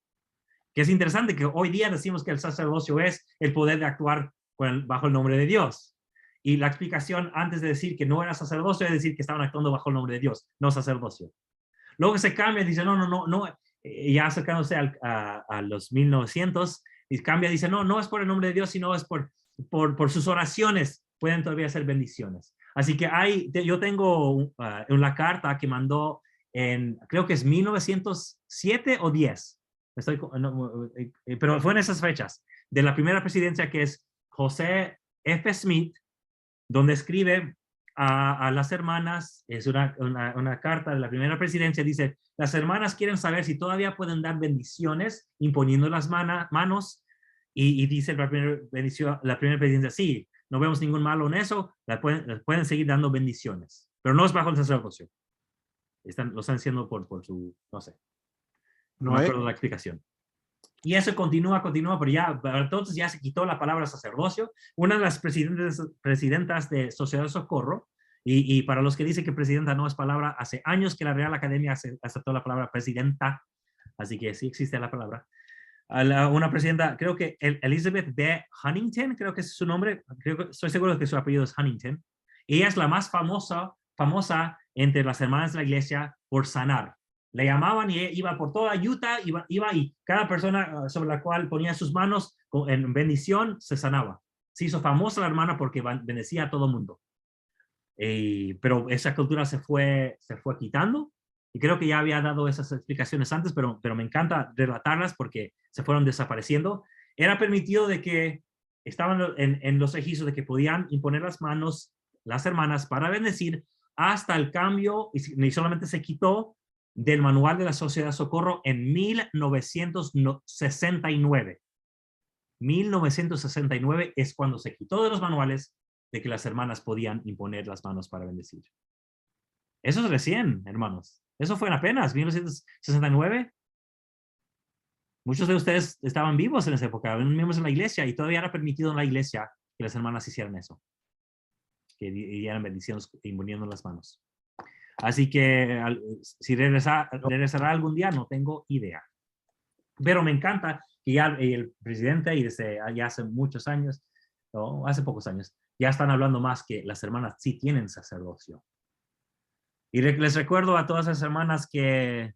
Que es interesante que hoy día decimos que el sacerdocio es el poder de actuar bajo el nombre de Dios. Y la explicación antes de decir que no era sacerdocio es decir que estaban actuando bajo el nombre de Dios, no sacerdocio. Luego se cambia y dice, no, ya acercándose a los 1900, y cambia, dice, no es por el nombre de Dios, sino es por sus oraciones, pueden todavía hacer bendiciones. Así que yo tengo una carta que mandó creo que es 1907 o 10, pero fue en esas fechas, de la primera presidencia, que es José F. Smith, donde escribe a las hermanas, es una carta de la primera presidencia, dice, las hermanas quieren saber si todavía pueden dar bendiciones imponiendo las manos, y dice la primera presidencia, sí, no vemos ningún malo en eso, pueden seguir dando bendiciones, pero no es bajo el sacerdocio. Lo están haciendo por su, no sé, no me acuerdo la explicación. Y eso continúa, pero ya, entonces ya se quitó la palabra sacerdocio. Una de las presidentas de Sociedad de Socorro, y para los que dicen que presidenta no es palabra, hace años que la Real Academia aceptó la palabra presidenta, así que sí existe la palabra. Una presidenta, creo que Elizabeth B. Huntington, creo que es su nombre, estoy seguro de que su apellido es Huntington. Ella es la más famosa entre las hermanas de la iglesia por sanar. Le llamaban y iba por toda Utah, iba y cada persona sobre la cual ponía sus manos en bendición se sanaba. Se hizo famosa la hermana porque bendecía a todo el mundo. Pero esa cultura se fue quitando, y creo que ya había dado esas explicaciones antes, pero me encanta relatarlas porque se fueron desapareciendo. Era permitido de que estaban en los registros de que podían imponer las manos las hermanas para bendecir hasta el cambio, y solamente se quitó del manual de la Sociedad de Socorro en 1969. 1969 es cuando se quitó de los manuales de que las hermanas podían imponer las manos para bendecir. Eso es recién, hermanos. Eso fue apenas 1969. Muchos de ustedes estaban vivos en esa época, eran miembros de la iglesia, y todavía era permitido en la iglesia que las hermanas hicieran eso, que dieran bendiciones imponiendo las manos. Así que si regresará algún día, no tengo idea. Pero me encanta que ya el presidente, y desde ya hace muchos años, o hace pocos años, ya están hablando más que las hermanas sí tienen sacerdocio. Y les recuerdo a todas las hermanas que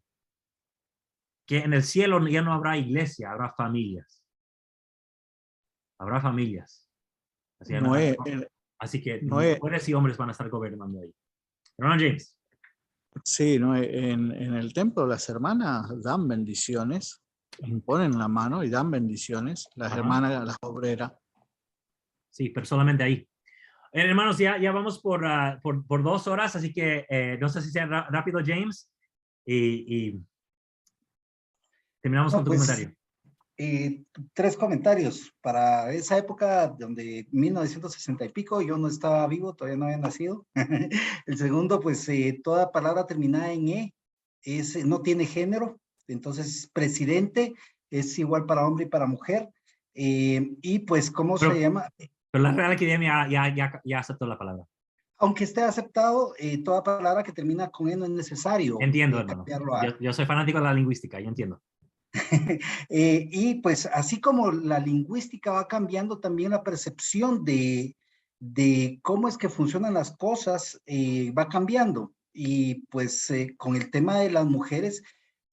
en el cielo ya no habrá iglesia, habrá familias. Habrá familias. Así que mujeres y hombres van a estar gobernando ahí. Hermano James. Sí, en el templo las hermanas dan bendiciones, imponen la mano y dan bendiciones, las hermanas, las obreras. Sí, pero solamente ahí. Hermanos, ya vamos por 2 horas, así que no sé si sea rápido, James, y terminamos con tu comentario. 3 comentarios. Para esa época, donde 1960 y pico, yo no estaba vivo, todavía no había nacido. El segundo, pues toda palabra terminada en E no tiene género, entonces presidente es igual para hombre y para mujer. Y pues, ¿cómo se llama? Pero la Real Academia ya aceptó la palabra. Aunque esté aceptado, toda palabra que termina con E no es necesario. Entiendo, hermano. Yo soy fanático de la lingüística, yo entiendo. Y pues así como la lingüística va cambiando, también la percepción de cómo es que funcionan las cosas va cambiando. Y pues con el tema de las mujeres,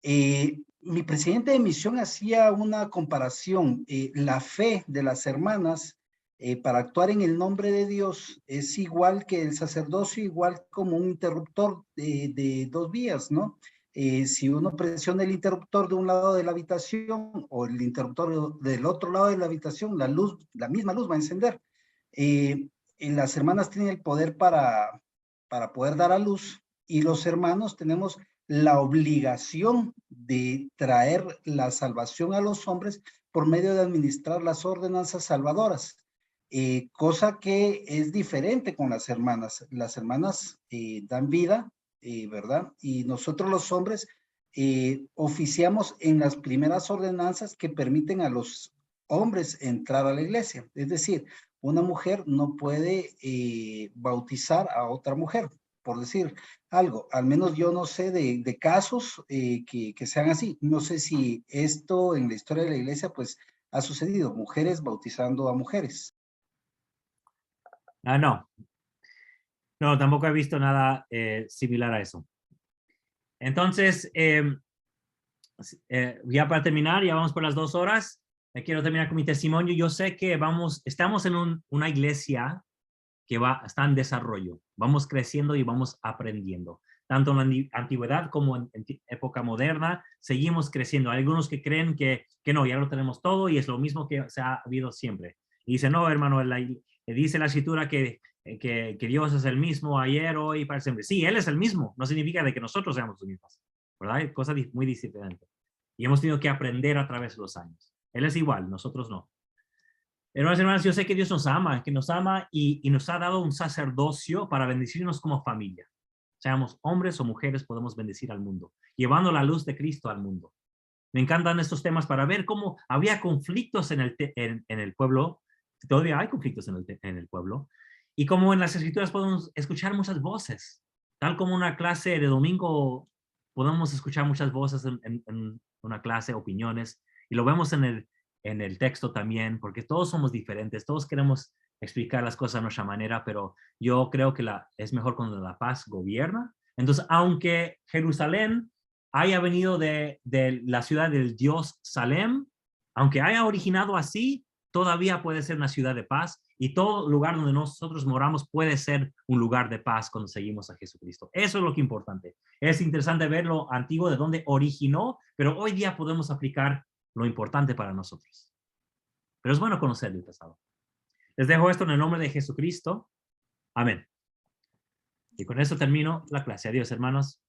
mi presidente de misión hacía una comparación. La fe de las hermanas para actuar en el nombre de Dios es igual que el sacerdocio, igual como un interruptor de 2 vías, ¿no? Si uno presiona el interruptor de un lado de la habitación o el interruptor del otro lado de la habitación, la misma luz va a encender. Las hermanas tienen el poder para poder dar a luz, y los hermanos tenemos la obligación de traer la salvación a los hombres por medio de administrar las ordenanzas salvadoras, cosa que es diferente con las hermanas. Las hermanas dan vida, ¿verdad? Y nosotros los hombres oficiamos en las primeras ordenanzas que permiten a los hombres entrar a la iglesia. Es decir, una mujer no puede bautizar a otra mujer, por decir algo. Al menos yo no sé de casos que sean así. No sé si esto en la historia de la iglesia pues ha sucedido, mujeres bautizando a mujeres. No. No, tampoco he visto nada similar a eso. Entonces, ya para terminar, ya vamos por las 2 horas. Quiero terminar con mi testimonio. Yo sé que estamos en una iglesia que está en desarrollo. Vamos creciendo y vamos aprendiendo. Tanto en la antigüedad como en época moderna, seguimos creciendo. Hay algunos que creen que no, ya lo tenemos todo y es lo mismo que se ha habido siempre. Y dice, no, hermano, dice la escritura que Dios es el mismo ayer, hoy y para siempre. Sí, Él es el mismo. No significa de que nosotros seamos los mismos, ¿verdad? Hay cosas muy diferentes. Y hemos tenido que aprender a través de los años. Él es igual, nosotros no. Hermanos y hermanas, yo sé que Dios nos ama, y nos ha dado un sacerdocio para bendecirnos como familia. Seamos hombres o mujeres, podemos bendecir al mundo, llevando la luz de Cristo al mundo. Me encantan estos temas para ver cómo había conflictos en el pueblo. Todavía hay conflictos en el pueblo. Y como en las escrituras podemos escuchar muchas voces. Tal como una clase de domingo podemos escuchar muchas voces en una clase, opiniones. Y lo vemos en el texto también, porque todos somos diferentes. Todos queremos explicar las cosas a nuestra manera, pero yo creo que es mejor cuando la paz gobierna. Entonces, aunque Jerusalén haya venido de la ciudad del dios Salem, aunque haya originado así, todavía puede ser una ciudad de paz, y todo lugar donde nosotros moramos puede ser un lugar de paz cuando seguimos a Jesucristo. Eso es lo que es importante. Es interesante ver lo antiguo de dónde originó, pero hoy día podemos aplicar lo importante para nosotros. Pero es bueno conocer el pasado. Les dejo esto en el nombre de Jesucristo. Amén. Y con eso termino la clase. Adiós, hermanos.